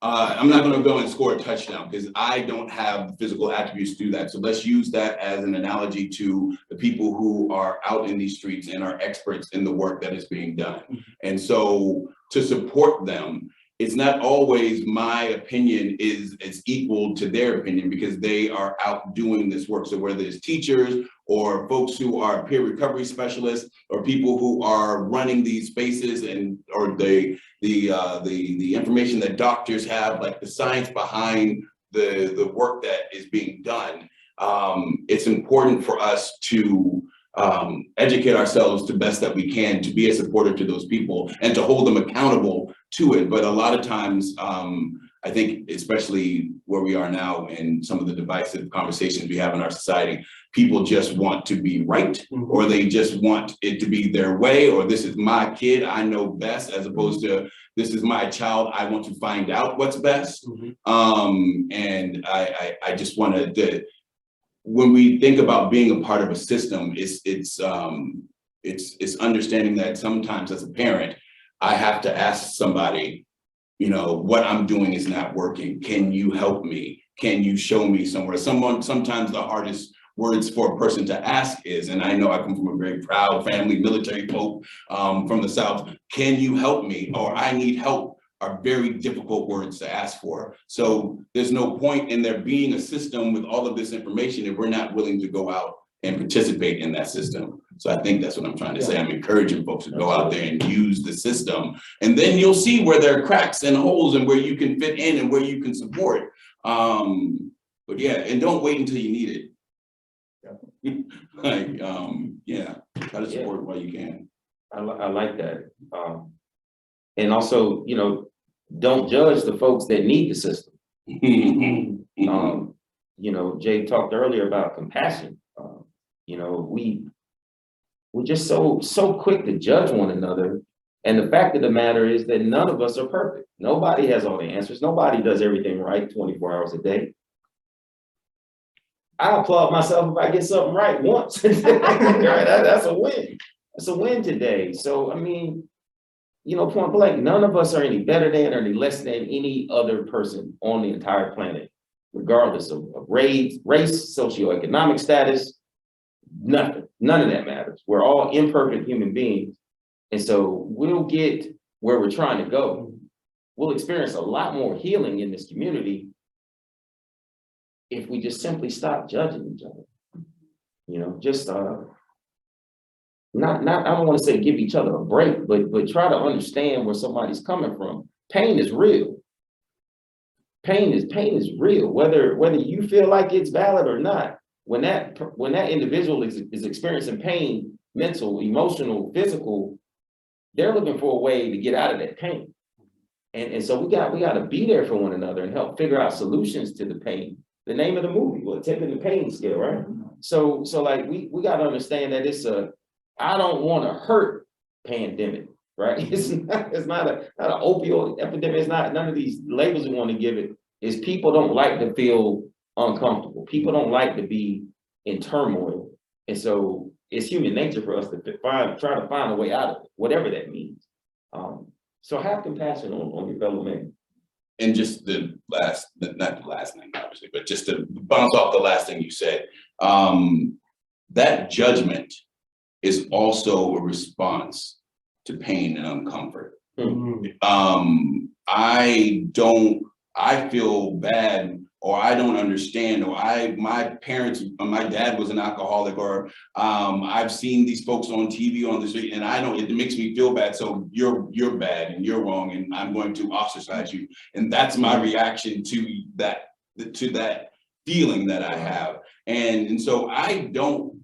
I'm not going to go and score a touchdown because I don't have the physical attributes to do that. So let's use that as an analogy to the people who are out in these streets and are experts in the work that is being done. And so to support them, it's not always my opinion is equal to their opinion because they are out doing this work. So whether it's teachers or folks who are peer recovery specialists or people who are running these spaces or the information that doctors have, like the science behind the work that is being done, it's important for us to educate ourselves to best that we can to be a supporter to those people and to hold them accountable to it. But a lot of times, I think, especially where we are now in some of the divisive conversations we have in our society, people just want to be right, or they just want it to be their way, or this is my kid, I know best, as opposed to this is my child, I want to find out what's best. And I just wanted to, when we think about being a part of a system, it's understanding that sometimes as a parent, I have to ask somebody, what I'm doing is not working. Can you help me? Can you show me somewhere? Sometimes the hardest words for a person to ask is, and I know I come from a very proud family, military folk from the South, can you help me? Or I need help are very difficult words to ask for. So there's no point in there being a system with all of this information if we're not willing to go out and participate in that system. So I think that's what I'm trying to say. I'm encouraging folks to go out there and use the system, and then you'll see where there are cracks and holes and where you can fit in and where you can support. But yeah, and don't wait until you need it. Try to support while you can. I like that. And also, don't judge the folks that need the system. Jay talked earlier about compassion. We're just so quick to judge one another. And the fact of the matter is that none of us are perfect. Nobody has all the answers. Nobody does everything right 24 hours a day. I applaud myself if I get something right once. Right? That's a win. That's a win today. So, you know, point blank, none of us are any better than or any less than any other person on the entire planet, regardless of race, socioeconomic status, nothing, none of that matters. We're all imperfect human beings. And so we'll get where we're trying to go. We'll experience a lot more healing in this community if we just simply stop judging each other. You know, just not I don't want to say give each other a break, but try to understand where somebody's coming from. Pain is real. Pain is real, whether you feel like it's valid or not. When that individual is experiencing pain, mental, emotional, physical, they're looking for a way to get out of that pain. And so we got to be there for one another and help figure out solutions to the pain. The name of the movie, well, tipping the pain scale, right? So like we got to understand that I don't want to hurt pandemic, right? It's not an opioid epidemic. It's not none of these labels we want to give it. Is people don't like to feel uncomfortable. People don't like to be in turmoil. And so it's human nature for us to try to find a way out of it, whatever that means. So have compassion on your fellow man. And just the last, not the last thing, obviously, but just to bounce off the last thing you said, that judgment is also a response to pain and uncomfort. I feel bad, or I don't understand, or my dad was an alcoholic, or I've seen these folks on TV on the street, and it makes me feel bad. So you're bad and you're wrong, and I'm going to ostracize you. And that's my reaction to that feeling that I have. And so I don't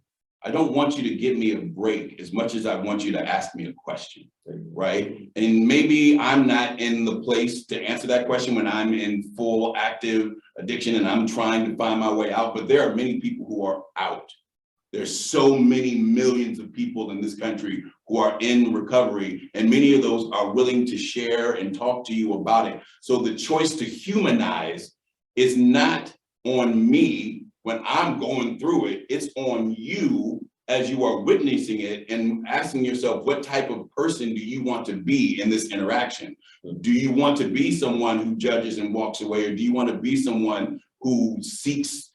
want you to give me a break as much as I want you to ask me a question, right? And maybe I'm not in the place to answer that question when I'm in full active addiction and I'm trying to find my way out, but there are many people who are out. There's so many millions of people in this country who are in recovery, and many of those are willing to share and talk to you about it. So the choice to humanize is not on me when I'm going through it, it's on you as you are witnessing it and asking yourself, what type of person do you want to be in this interaction? Do you want to be someone who judges and walks away, or do you want to be someone who seeks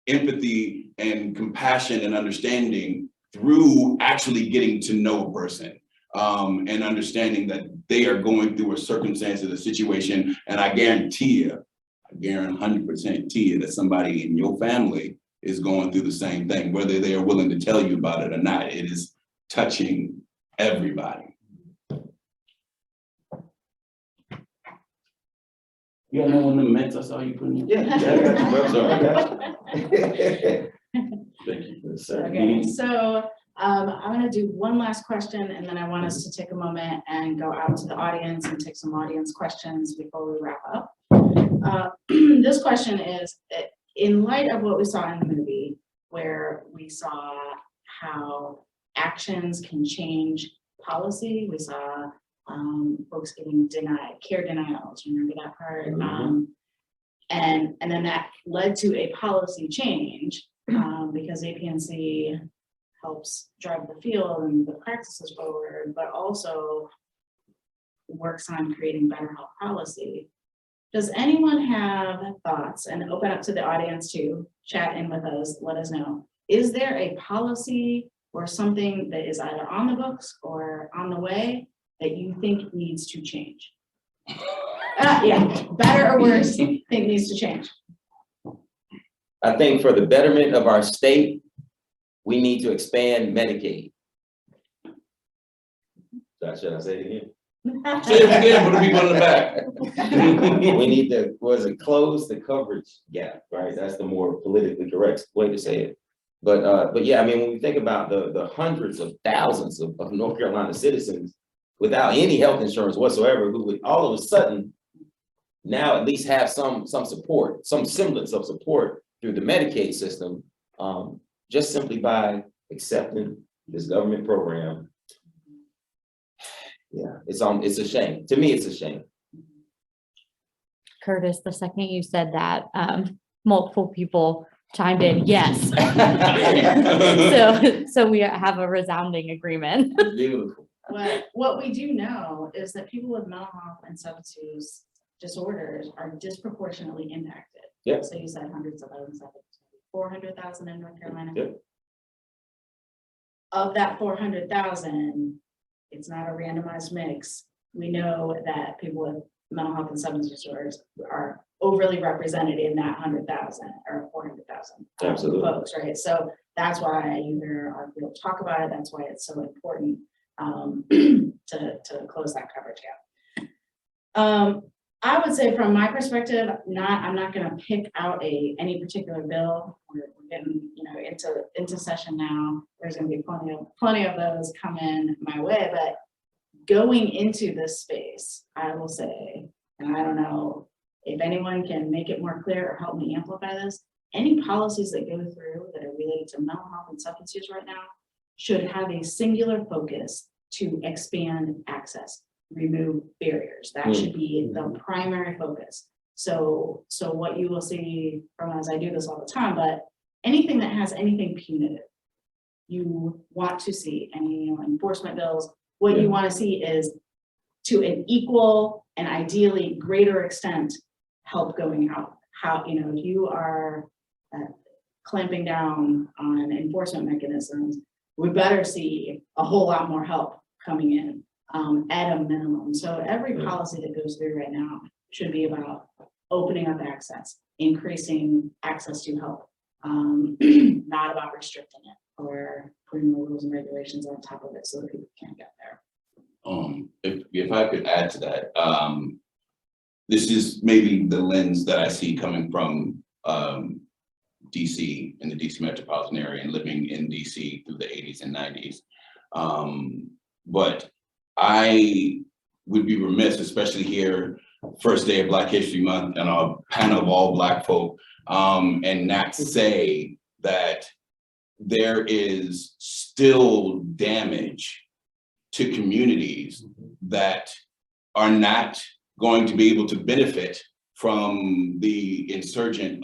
empathy and compassion and understanding through actually getting to know a person and understanding that they are going through a circumstance of the situation? And I guarantee 100% to you that somebody in your family is going through the same thing, whether they are willing to tell you about it or not. It is touching everybody. You got no one in the minutes I saw you putting in? Yeah, I got you, bro. Sorry, I got you. Thank you. Okay, so I'm gonna do one last question, and then I want us to take a moment and go out to the audience and take some audience questions before we wrap up. This question is, in light of what we saw in the movie, where we saw how actions can change policy, we saw folks getting denied, care denials, remember that part? And then that led to a policy change because APNC helps drive the field and the practices forward, but also works on creating better health policy. Does anyone have thoughts, and open up to the audience to chat in with us, let us know. Is there a policy or something that is either on the books or on the way that you think needs to change? Yeah, better or worse, think needs to change? I think for the betterment of our state, we need to expand Medicaid. Should I say it again? Say it again for the people in the back. We need to, close the coverage gap, right? That's the more politically correct way to say it. But yeah, I mean, when we think about the hundreds of thousands of North Carolina citizens without any health insurance whatsoever, who would all of a sudden now at least have some support, some semblance of support through the Medicaid system, just simply by accepting this government program. Yeah, it's a shame. To me, it's a shame. Curtis, the second you said that, multiple people chimed in, yes. So we have a resounding agreement. Beautiful. what we do know is that people with mental health and substance use disorders are disproportionately impacted. Yep. So you said hundreds of thousands, 400,000 in North Carolina. Yep. Of that 400,000, it's not a randomized mix. We know that people with mental health and substance disorders are overly represented in that 100,000 or 400,000 Absolutely. folks, right? So that's why you hear our people talk about it. That's why it's so important to close that coverage gap. I would say from my perspective, I'm not going to pick out any particular bill. We're getting into session now. There's going to be plenty of those come in my way, but going into this space, I will say, and I don't know if anyone can make it more clear or help me amplify this, any policies that go through that are related to mental health and substance use right now should have a singular focus to expand access, remove barriers. That should be the primary focus. So what you will see from us, I do this all the time, but anything that has anything punitive, you want to see any enforcement bills. What you want to see is to an equal and ideally greater extent help going out. How, if you are clamping down on enforcement mechanisms, we better see a whole lot more help coming in at a minimum. So every policy that goes through right now should be about opening up access, increasing access to help, not about restricting it or putting more rules and regulations on top of it so that people can't get there. If I could add to that, this is maybe the lens that I see coming from DC in the DC metropolitan area and living in DC through the 80s and 90s. But I would be remiss, especially here, first day of Black History Month and a panel of all Black folk, and not say that there is still damage to communities that are not going to be able to benefit from the insurgence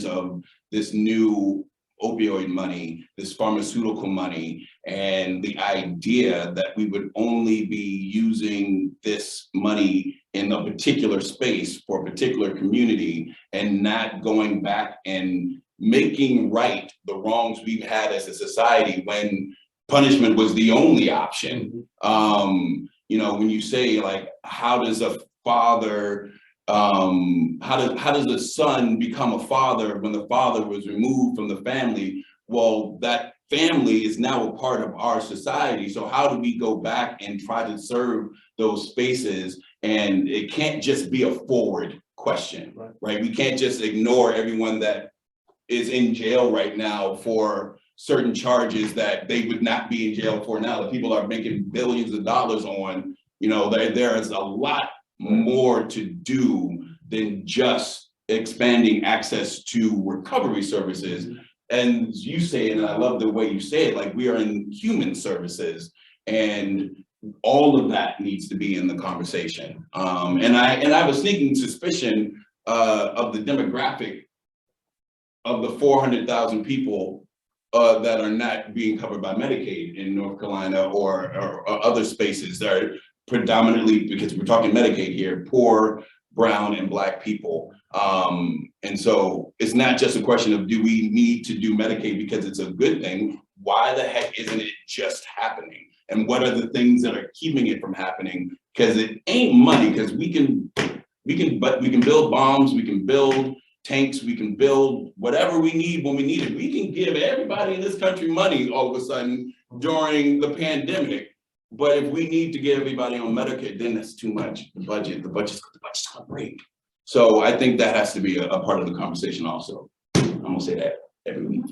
of this new opioid money, this pharmaceutical money, and the idea that we would only be using this money in a particular space for a particular community and not going back and making right the wrongs we've had as a society when punishment was the only option. When you say, like, how does a father, how does a son become a father when the father was removed from the family? Well, that family is now a part of our society. So how do we go back and try to serve those spaces? And it can't just be a forward question, right? We can't just ignore everyone that is in jail right now for certain charges that they would not be in jail for now. The people are making billions of dollars on, there is a lot more to do than just expanding access to recovery services. And you say it, and I love the way you say it, like, we are in human services, and all of that needs to be in the conversation. And I have a sneaking suspicion of the demographic of the 400,000 people that are not being covered by Medicaid in North Carolina or other spaces that are predominantly, because we're talking Medicaid here, poor, brown, and Black people. And so it's not just a question of, do we need to do Medicaid because it's a good thing? Why the heck isn't it just happening? And what are the things that are keeping it from happening? Because it ain't money, because we can build bombs, we can build tanks, we can build whatever we need when we need it. We can give everybody in this country money all of a sudden during the pandemic. But if we need to get everybody on Medicaid, then that's too much. The budget's gonna break. So I think that has to be a part of the conversation also. I'm gonna say that every week.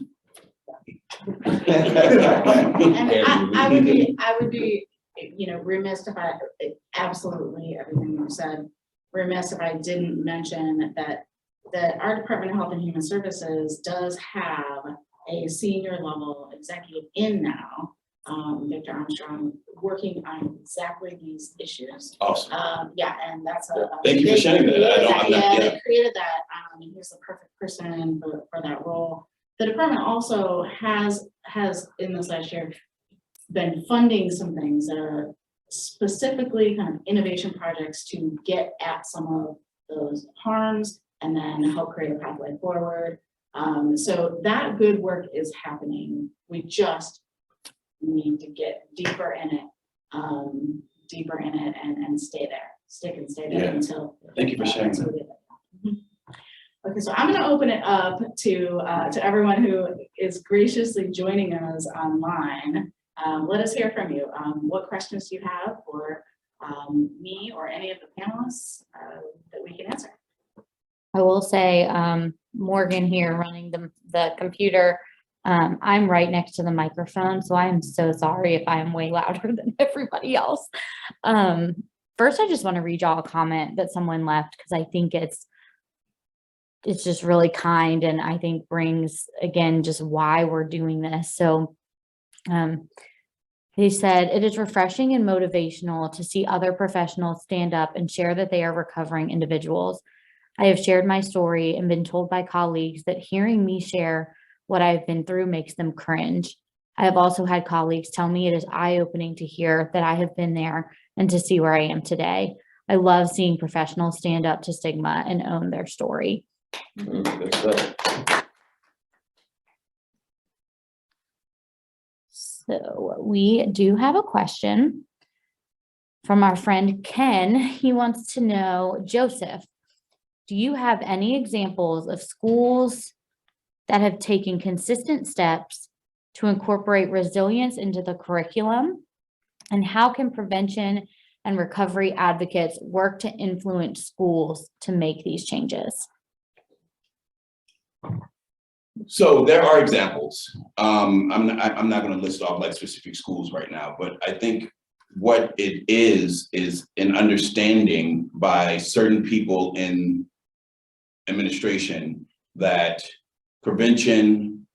And I would be, remiss if I, absolutely everything you said, remiss if I didn't mention that our Department of Health and Human Services does have a senior level executive in now, Victor Armstrong, working on exactly these issues. Awesome. Yeah, and that's Thank you for sharing that. They created that, and he's the perfect person for that role. The department also has in this last year been funding some things that are specifically kind of innovation projects to get at some of those harms and then help create a pathway forward. So that good work is happening. We just need to get deeper in it, and stay there, stick and stay there Yeah. until. Thank you for sharing until that. we get there. Okay, so I'm gonna open it up to everyone who is graciously joining us online. Let us hear from you. What questions do you have for me or any of the panelists that we can answer? I will say, Morgan here running the computer. I'm right next to the microphone, so I am so sorry if I am way louder than everybody else. First, I just want to read y'all a comment that someone left because I think it's just really kind and I think brings again just why we're doing this. So he said, it is refreshing and motivational to see other professionals stand up and share that they are recovering individuals. I have shared my story and been told by colleagues that hearing me share what I've been through makes them cringe. I have also had colleagues tell me it is eye-opening to hear that I have been there and to see where I am today. I love seeing professionals stand up to stigma and own their story. Good stuff. So we do have a question from our friend Ken. He wants to know, Joseph, do you have any examples of schools that have taken consistent steps to incorporate resilience into the curriculum? And how can prevention and recovery advocates work to influence schools to make these changes? So there are examples. I'm not going to list off like specific schools right now, but I think what it is an understanding by certain people in administration that prevention,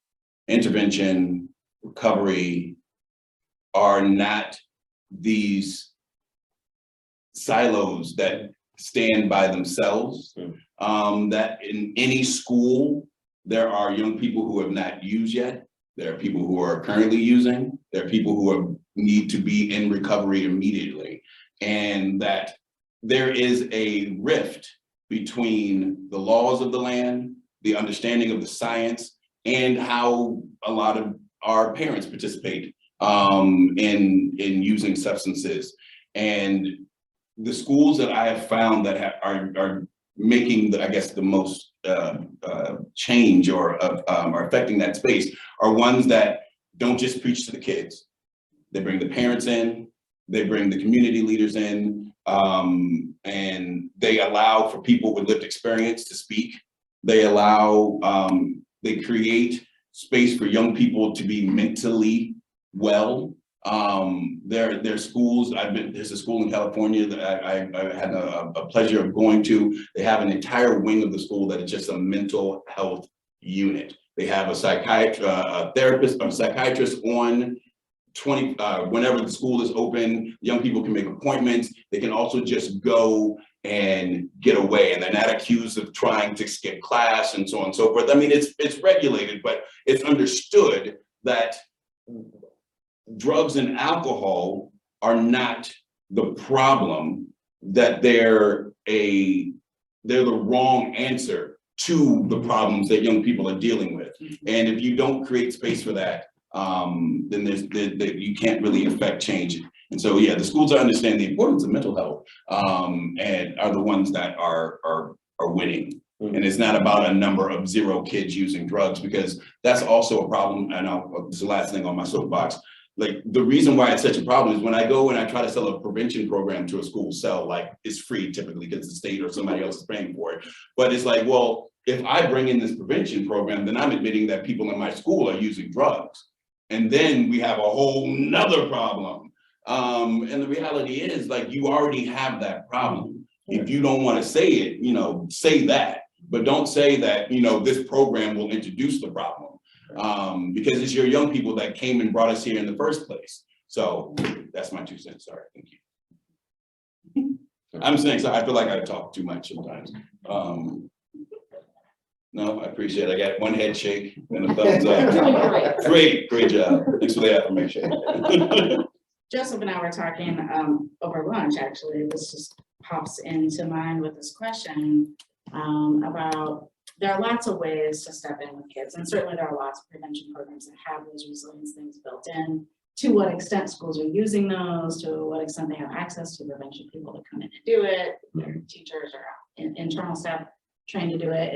intervention, recovery are not these silos that stand by themselves. That in any school, there are young people who have not used yet. There are people who are currently using. There are people who need to be in recovery immediately. And that there is a rift between the laws of the land, the understanding of the science, and how a lot of our parents participate in using substances. And the schools that I have found that are making the most change or are affecting that space are ones that don't just preach to the kids. They bring the parents in, they bring the community leaders in, and they allow for people with lived experience to speak. They allow, they create space for young people to be mentally well. There are schools, there's a school in California that I had a pleasure of going to. They have an entire wing of the school that is just a mental health unit. They have a psychiatrist, a therapist, or psychiatrist on whenever the school is open. Young people can make appointments. They can also just go and get away, and they're not accused of trying to skip class and so on and so forth. I mean, it's regulated, but it's understood that drugs and alcohol are not the problem, that they're the wrong answer to the problems that young people are dealing with. And if you don't create space for that, then you can't really affect change. And so, yeah, the schools that understand the importance of mental health and are the ones that are winning. And it's not about a number of 0 kids using drugs, because that's also a problem. And this is the last thing on my soapbox. Like, the reason why it's such a problem is when I go and I try to sell a prevention program to a school, it's free typically because the state or somebody else is paying for it. But it's like, well, if I bring in this prevention program, then I'm admitting that people in my school are using drugs. And then we have a whole nother problem. And the reality is, like, you already have that problem. If you don't want to say it, say that, but don't say that, this program will introduce the problem. Because it's your young people that came and brought us here in the first place. So that's my 2 cents. Sorry, thank you. I'm saying, so I feel like I talk too much sometimes. No, I appreciate it. I got one head shake and a thumbs up. Great. Great job. Thanks for the affirmation. Joseph and I were talking over lunch, actually. This just pops into mind with this question about there are lots of ways to step in with kids, and certainly there are lots of prevention programs that have those resilience things built in. To what extent schools are using those, to what extent they have access to prevention people to come in and do it, their teachers or internal staff trained to do it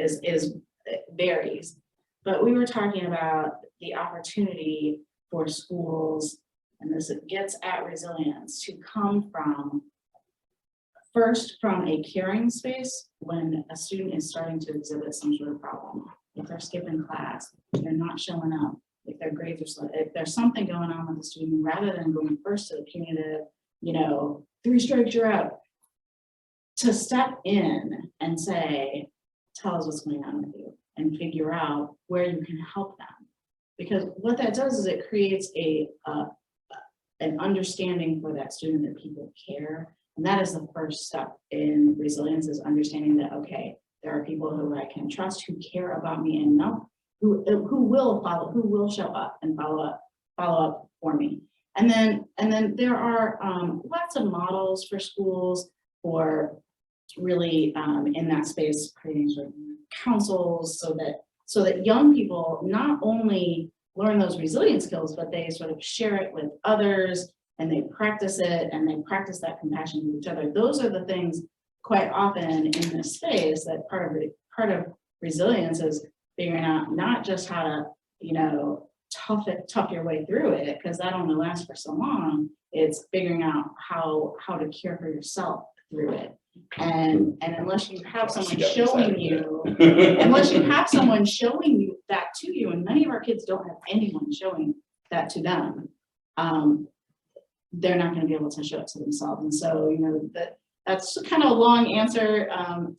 it varies. But we were talking about the opportunity for schools, and this gets at resilience, to come from first from a caring space when a student is starting to exhibit some sort of problem. If they're skipping class, if they're not showing up, if their grades are slow, if there's something going on with the student, rather than going first to the punitive, 3 strikes, you're out, to step in and say, tell us what's going on with you and figure out where you can help them. Because what that does is it creates an understanding for that student that people care. And that is the first step in resilience, is understanding that, okay, there are people who I can trust, who care about me enough, who will show up and follow up for me. And then there are lots of models for schools for really in that space, creating sort of councils so that young people not only learn those resilience skills, but they sort of share it with others, and they practice it, and they practice that compassion with each other. Those are the things quite often in this space that part of resilience is figuring out not just how to, tough your way through it, because that only lasts for so long. It's figuring out how to care for yourself through it. And unless you have someone showing you, that to you, and many of our kids don't have anyone showing that to them, they're not going to be able to show it to themselves. And so, that's kind of a long answer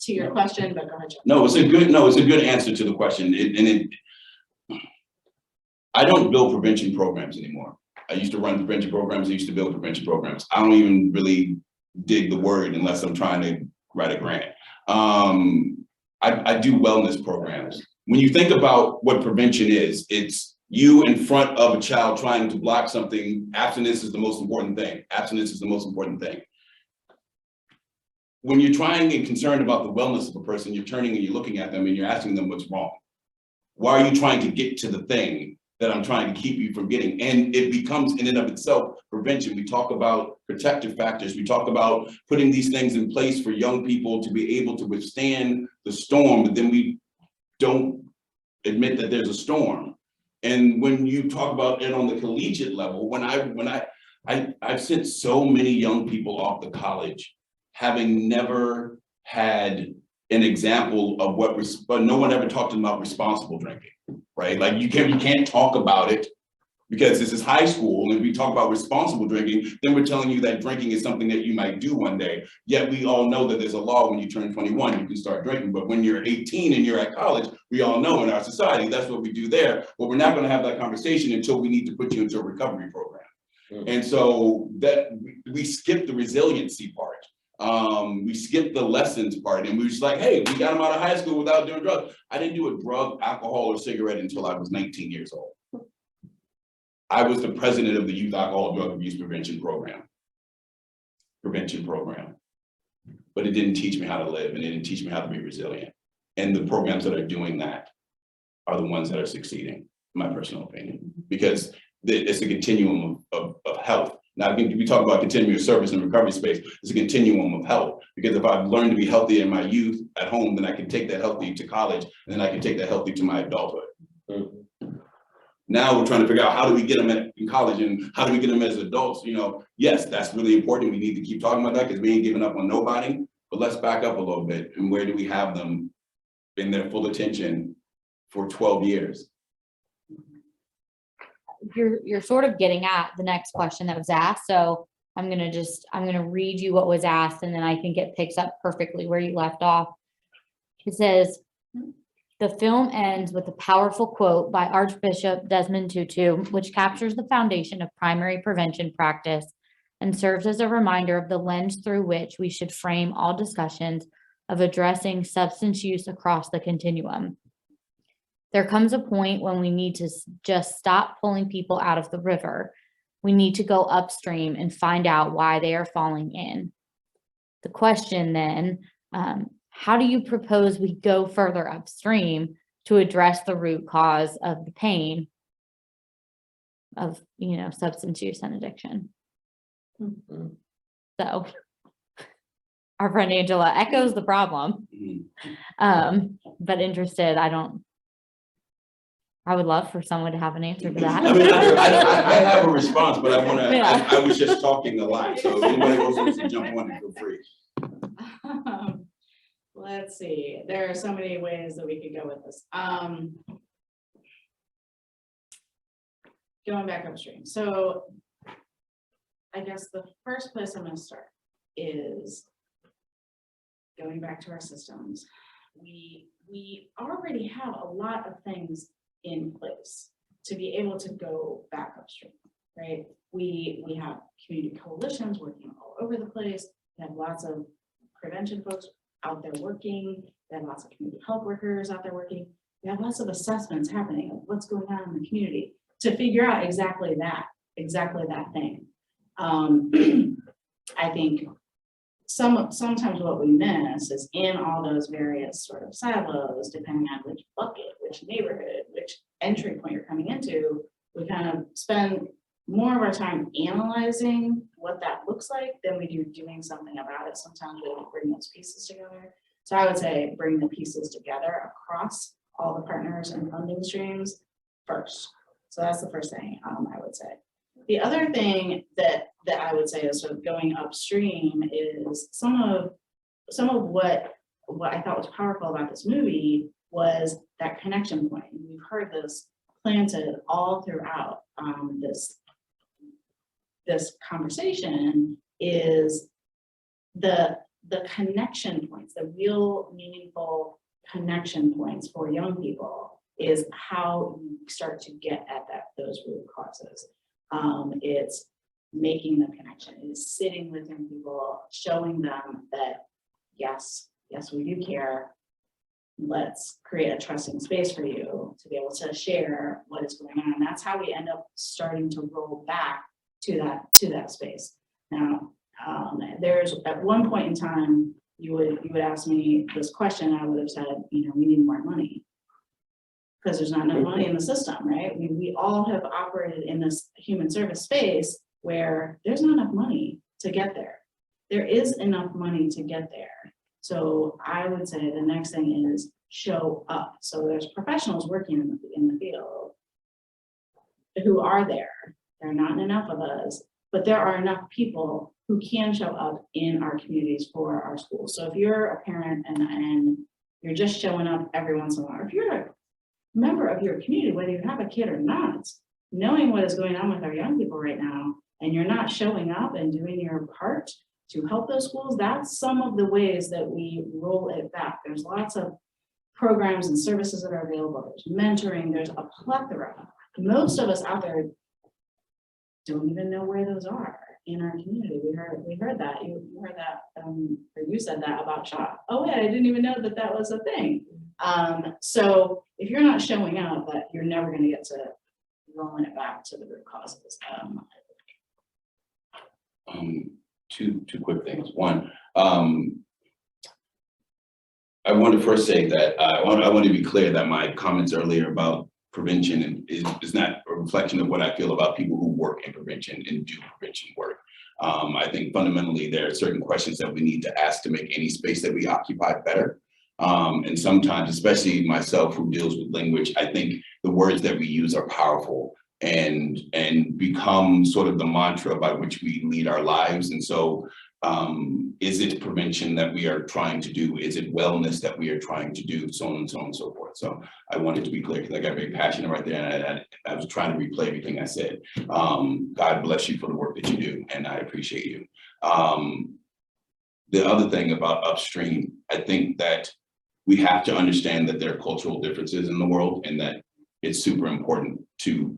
to your question, but go ahead, Joe. No, it's a good answer to the question. I don't build prevention programs anymore. I used to run prevention programs. I used to build prevention programs. I don't even really dig the word unless I'm trying to write a grant. I do wellness programs. When you think about what prevention is, it's you in front of a child trying to block something. Abstinence is the most important thing. Abstinence is the most important thing. When you're trying and concerned about the wellness of a person, you're turning and you're looking at them and you're asking them what's wrong. Why are you trying to get to the thing that I'm trying to keep you from getting? And it becomes in and of itself prevention. We talk about protective factors. We talk about putting these things in place for young people to be able to withstand the storm, but then we don't admit that there's a storm. And when you talk about it on the collegiate level, I've sent so many young people off to college having never had an example of but no one ever talked about responsible drinking, right? Like you can't talk about it because this is high school. And if we talk about responsible drinking, then we're telling you that drinking is something that you might do one day. Yet we all know that there's a law when you turn 21, you can start drinking. But when you're 18 and you're at college, we all know in our society, that's what we do there. But we're not going to have that conversation until we need to put you into a recovery program. Mm-hmm. And so that we skip the resiliency part. We skipped the lessons part, and we were just like, hey, we got them out of high school without doing drugs. I didn't do a drug, alcohol, or cigarette until I was 19 years old. I was the president of the Youth Alcohol Drug Abuse Prevention Program. But it didn't teach me how to live, and it didn't teach me how to be resilient. And the programs that are doing that are the ones that are succeeding, in my personal opinion, because it's a continuum of health. Now, we talk about continuous service and recovery space. It's a continuum of health, because if I've learned to be healthy in my youth at home, then I can take that healthy to college, and then I can take that healthy to my adulthood. Mm-hmm. Now we're trying to figure out how do we get them in college, and how do we get them as adults? Yes, that's really important. We need to keep talking about that because we ain't giving up on nobody. But let's back up a little bit. And where do we have them in their full attention for 12 years? You're sort of getting at the next question that was asked. So I'm going to read you what was asked, and then I think it picks up perfectly where you left off. It says, the film ends with a powerful quote by Archbishop Desmond Tutu, which captures the foundation of primary prevention practice and serves as a reminder of the lens through which we should frame all discussions of addressing substance use across the continuum. There comes a point when we need to just stop pulling people out of the river. We need to go upstream and find out why they are falling in. The question then, how do you propose we go further upstream to address the root cause of the pain of, substance use and addiction? So our friend Angela echoes the problem, but interested, I would love for someone to have an answer to that. I mean, I have a response, but I was just talking a lot, so if anybody wants to jump on, feel free. Let's see, there are so many ways that we could go with this. Going back upstream. So I guess the first place I'm going to start is going back to our systems. We already have a lot of things in place to be able to go back upstream, right? We have community coalitions working all over the place. We have lots of prevention folks out there working. We have lots of community health workers out there working. We have lots of assessments happening of what's going on in the community to figure out exactly that thing. I think sometimes what we miss is in all those various sort of silos, depending on which bucket, which neighborhood, which entry point you're coming into, we kind of spend more of our time analyzing what that looks like than we do doing something about it. Sometimes we don't bring those pieces together. So I would say bring the pieces together across all the partners and funding streams first. So that's the first thing I would say. The other thing that I would say is sort of going upstream is some of what I thought was powerful about this movie was that connection point. And we've heard this planted all throughout this conversation is the connection points, the real meaningful connection points for young people is how you start to get at those root causes. It's making the connection, it's sitting with young people, showing them that yes, we do care. Let's create a trusting space for you to be able to share what is going on. And that's how we end up starting to roll back to that space. Now, there's at one point in time, you would ask me this question, I would have said, we need more money. Because there's not enough money in the system, right? We all have operated in this human service space where there's not enough money to get there. There is enough money to get there. So I would say the next thing is show up. So there's professionals working in the field who are there. There are not enough of us, but there are enough people who can show up in our communities for our schools. So if you're a parent and you're just showing up every once in a while, if you're a member of your community, whether you have a kid or not, knowing what is going on with our young people right now, and you're not showing up and doing your part to help those schools, that's some of the ways that we roll it back. There's lots of programs and services that are available. There's mentoring, there's a plethora. Most of us out there don't even know where those are in our community. We heard that. You heard that, or you said that about SHOP. Oh yeah, I didn't even know that was a thing. So if you're not showing up, that you're never going to get to rolling it back to the root causes. Two quick things. One, I want to first say that I want to be clear that my comments earlier about prevention is not a reflection of what I feel about people who work in prevention and do prevention work. I think fundamentally there are certain questions that we need to ask to make any space that we occupy better. And sometimes, especially myself who deals with language, I think the words that we use are powerful and become sort of the mantra by which we lead our lives. And so is it prevention that we are trying to do? Is it wellness that we are trying to do? So on and so on and so forth. So I wanted to be clear because I got very passionate right there, and I was trying to replay everything I said. God bless you for the work that you do, and I appreciate you. The other thing about upstream, I think that we have to understand that there are cultural differences in the world, and that it's super important to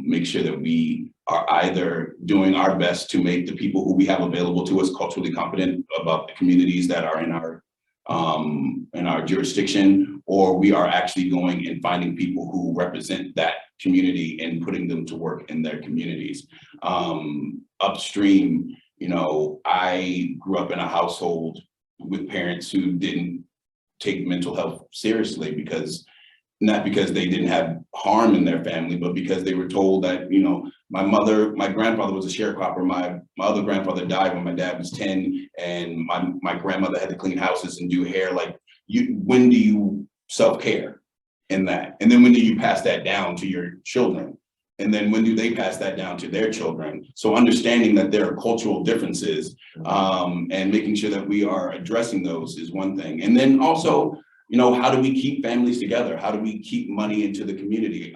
make sure that we are either doing our best to make the people who we have available to us culturally competent about the communities that are in our in our jurisdiction, or we are actually going and finding people who represent that community and putting them to work in their communities. Upstream, you know, I grew up in a household with parents who didn't take mental health seriously not because they didn't have harm in their family, but because they were told that, you know, my grandfather was a sharecropper. My other grandfather died when my dad was 10, and my grandmother had to clean houses and do hair. Like, when do you self-care in that? And then when do you pass that down to your children? And then when do they pass that down to their children? So understanding that there are cultural differences and making sure that we are addressing those is one thing. And then also, you know, how do we keep families together? How do we keep money into the community?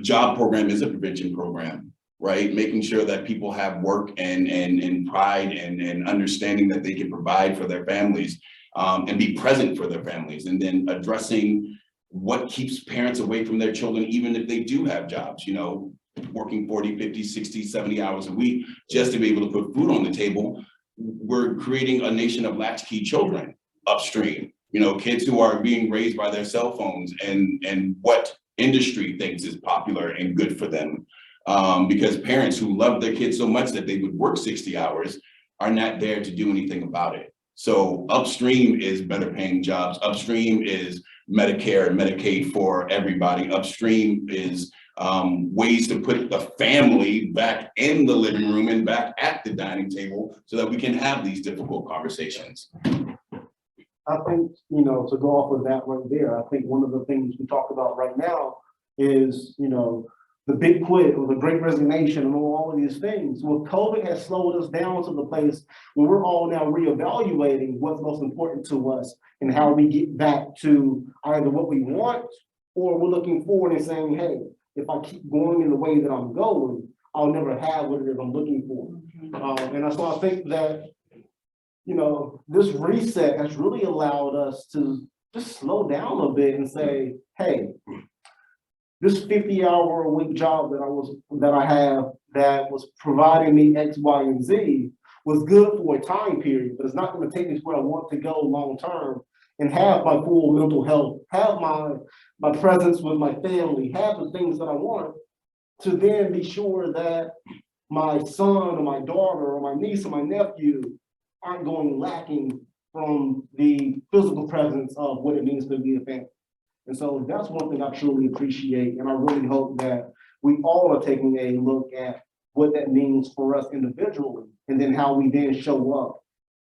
Job program is a prevention program, right? Making sure that people have work and pride and understanding that they can provide for their families and be present for their families. And then addressing what keeps parents away from their children, even if they do have jobs, you know, working 40, 50, 60, 70 hours a week just to be able to put food on the table. We're creating a nation of latchkey children upstream. You know, kids who are being raised by their cell phones and what industry thinks is popular and good for them. Because parents who love their kids so much that they would work 60 hours are not there to do anything about it. So upstream is better paying jobs. Upstream is Medicare and Medicaid for everybody. Upstream is ways to put the family back in the living room and back at the dining table so that we can have these difficult conversations. I think, you know, to go off of that right there, I think one of the things we talk about right now is, you know, the big quit or the great resignation and all of these things. Well, COVID has slowed us down to the place where we're all now reevaluating what's most important to us and how we get back to either what we want, or we're looking forward and saying, hey, if I keep going in the way that I'm going, I'll never have what it is I'm looking for. And so I think that, you know, this reset has really allowed us to just slow down a bit and say, hey, this 50-hour-a-week job that I have that was providing me X, Y, and Z was good for a time period, but it's not going to take me where I want to go long term and have my full mental health, have my presence with my family, have the things that I want, to then be sure that my son or my daughter or my niece or my nephew aren't going lacking from the physical presence of what it means to be a family. And so that's one thing I truly appreciate. And I really hope that we all are taking a look at what that means for us individually, and then how we then show up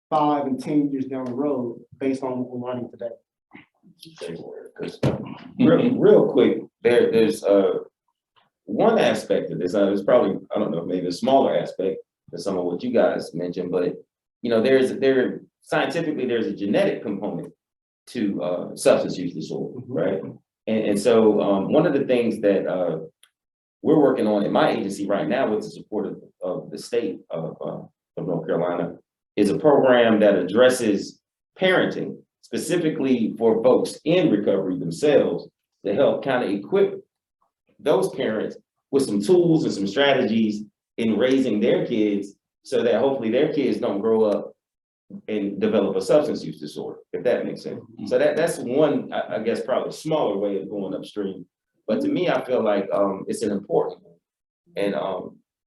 5 and 10 years down the road based on what we're learning today. Real quick, there's one aspect of this. It's probably, I don't know, maybe a smaller aspect than some of what you guys mentioned, but you know, scientifically there's a genetic component to substance use disorder, right? And so one of the things that we're working on in my agency right now with the support of the state of North Carolina is a program that addresses parenting specifically for folks in recovery themselves, to help kind of equip those parents with some tools and some strategies in raising their kids, so that hopefully their kids don't grow up and develop a substance use disorder, if that makes sense. So that's one, I guess, probably smaller way of going upstream. But to me, I feel like it's an important one, and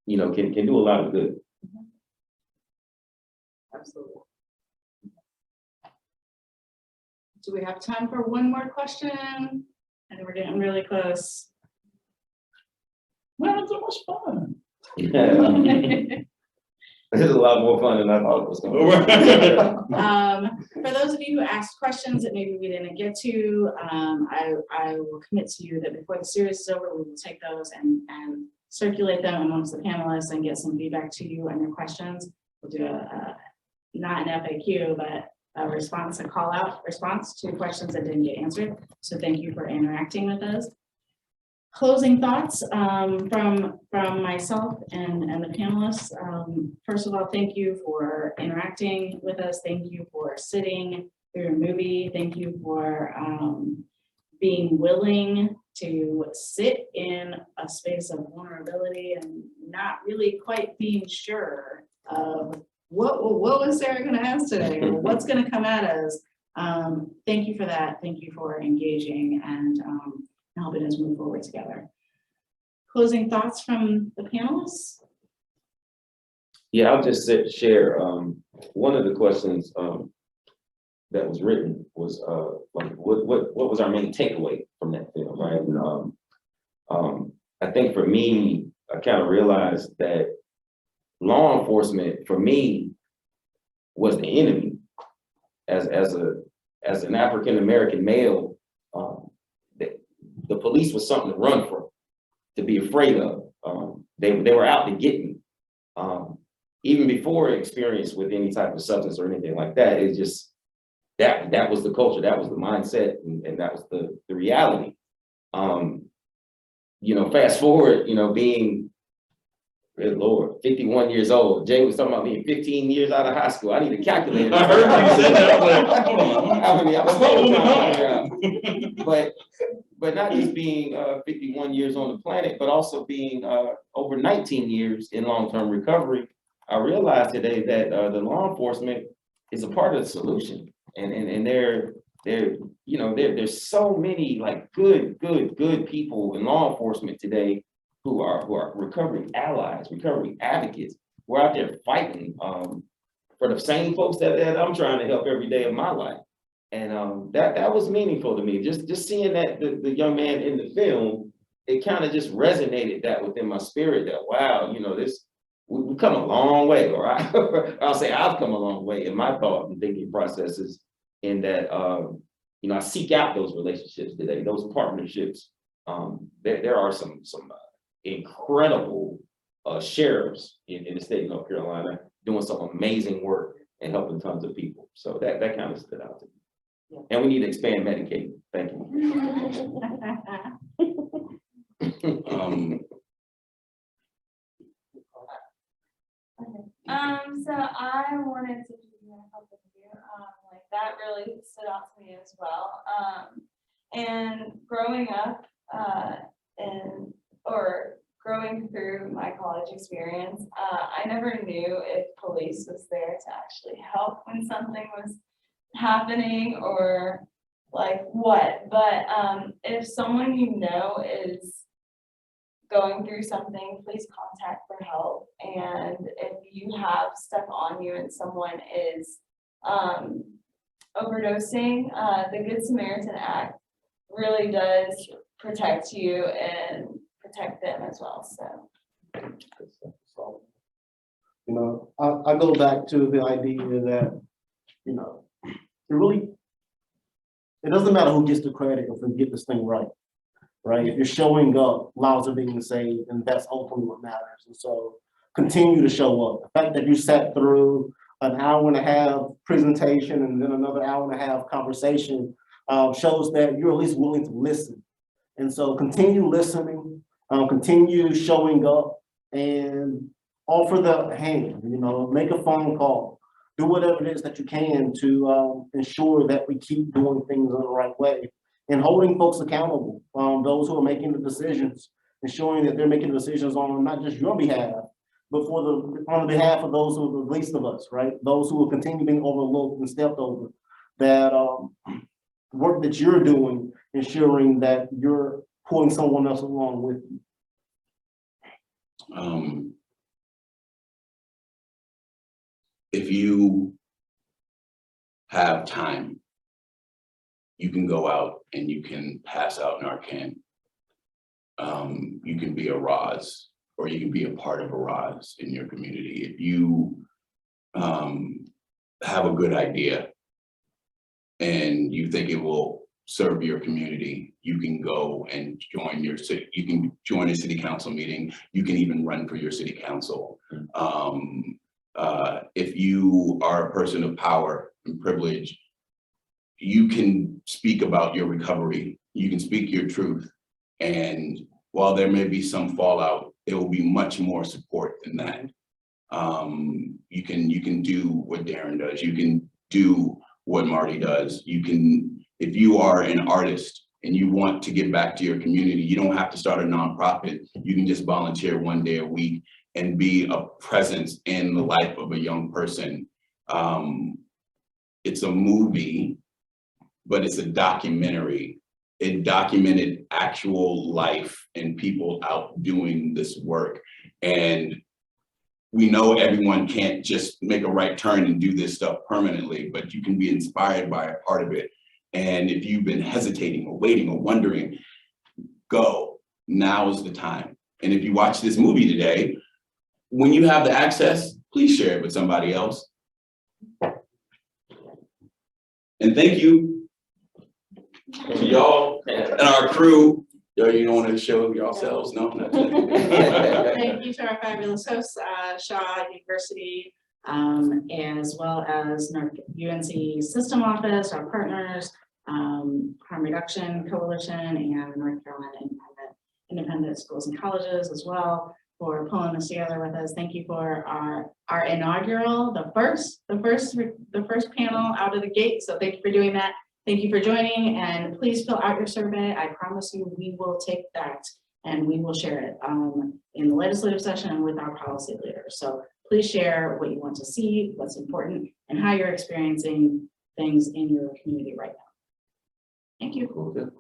you know, can do a lot of good. Absolutely. Do we have time for one more question? I think we're getting really close. We're having so much fun. This is a lot more fun than I thought it was going to be. For those of you who asked questions that maybe we didn't get to, I will commit to you that before the series is over, we will take those and circulate them amongst the panelists and get some feedback to you and your questions. We'll do not an FAQ, but a response, a call out response to questions that didn't get answered. So thank you for interacting with us. Closing thoughts from myself and the panelists. First of all, thank you for interacting with us. Thank you for sitting through a movie. Thank you for being willing to sit in a space of vulnerability and not really quite being sure of what was Sarah gonna ask today? Or what's gonna come at us? Thank you for that. Thank you for engaging and helping us move forward together. Closing thoughts from the panelists? Yeah, I'll just share, one of the questions, that was written was, like, what was our main takeaway from that film, right? And, I think for me, I kind of realized that law enforcement, for me, was the enemy. As an African-American male, the police was something to run from, to be afraid of. They were out to get me. Even before experience with any type of substance or anything like that, it's just, that was the culture, that was the mindset, and that was the reality. You know, fast forward, you know, being, good Lord, 51 years old. Jay was talking about being 15 years out of high school. I need a calculator. I heard you say that. I'm like, hold on. How many? I was Hold on. but not just being 51 years on the planet, but also being over 19 years in long-term recovery. I realized today that the law enforcement is a part of the solution, and you know, there's so many like good people in law enforcement today who are recovery allies, recovery advocates. We're out there fighting for the same folks that I'm trying to help every day of my life. And that was meaningful to me. Just seeing that the young man in the film, it kind of just resonated that within my spirit that, wow, you know, we've come a long way, or I'll say I've come a long way in my thought and thinking processes, in that, you know, I seek out those relationships today, those partnerships. There are some incredible sheriffs in the state of North Carolina doing some amazing work and helping tons of people. So that kind of stood out to me. And we need to expand Medicaid. Thank you. So I wanted to do a couple of you, like that really stood out to me as well. And growing up, or growing through my college experience, I never knew if police was there to actually help when something was happening or like what. But if someone you know is going through something, please contact for help. And if you have stuff on you and someone is overdosing, the Good Samaritan Act really does protect you and protect them as well. So, You know, I go back to the idea that, you know, it doesn't matter who gets the credit if we get this thing right. Right? If you're showing up, lives are being saved, and that's ultimately what matters. And so continue to show up. The fact that you sat through an hour and a half presentation and then another hour and a half conversation shows that you're at least willing to listen. And so continue listening, continue showing up, and offer the hand, you know, make a phone call, do whatever it is that you can to ensure that we keep doing things in the right way. And holding folks accountable, those who are making the decisions, ensuring that they're making decisions on not just your behalf, but on behalf of those who are the least of us, right? Those who will continue being overlooked and stepped over. That work that you're doing, ensuring that you're pulling someone else along with you. If you have time, you can go out and you can pass out Narcan. You can be a ROS, or you can be a part of a ROS in your community. If you have a good idea and you think it will serve your community, you can go and join your city. You can join a city council meeting. You can even run for your city council. If you are a person of power and privilege, you can speak about your recovery. You can speak your truth. And while there may be some fallout, there will be much more support than that. You can do what Darren does. You can do what Marty does. You can, if you are an artist and you want to give back to your community, you don't have to start a nonprofit. You can just volunteer one day a week and be a presence in the life of a young person. It's a movie, but it's a documentary. It documented actual life and people out doing this work. And we know everyone can't just make a right turn and do this stuff permanently, but you can be inspired by a part of it. And if you've been hesitating or waiting or wondering, go, now is the time. And if you watch this movie today, when you have the access, please share it with somebody else. And thank you to y'all and our crew. Yo, you don't want to show yourselves? No? That's it. Thank you to our fabulous hosts, Shaw University, as well as UNC System Office, our partners, Harm Reduction Coalition, and North Carolina Independent Schools and Colleges as well, for pulling this together with us. Thank you for our inaugural, the first panel out of the gate. So thank you for doing that. Thank you for joining, and please fill out your survey. I promise you, we will take that and we will share it in the legislative session and with our policy leaders. So please share what you want to see, what's important, and how you're experiencing things in your community right now. Thank you. Cool.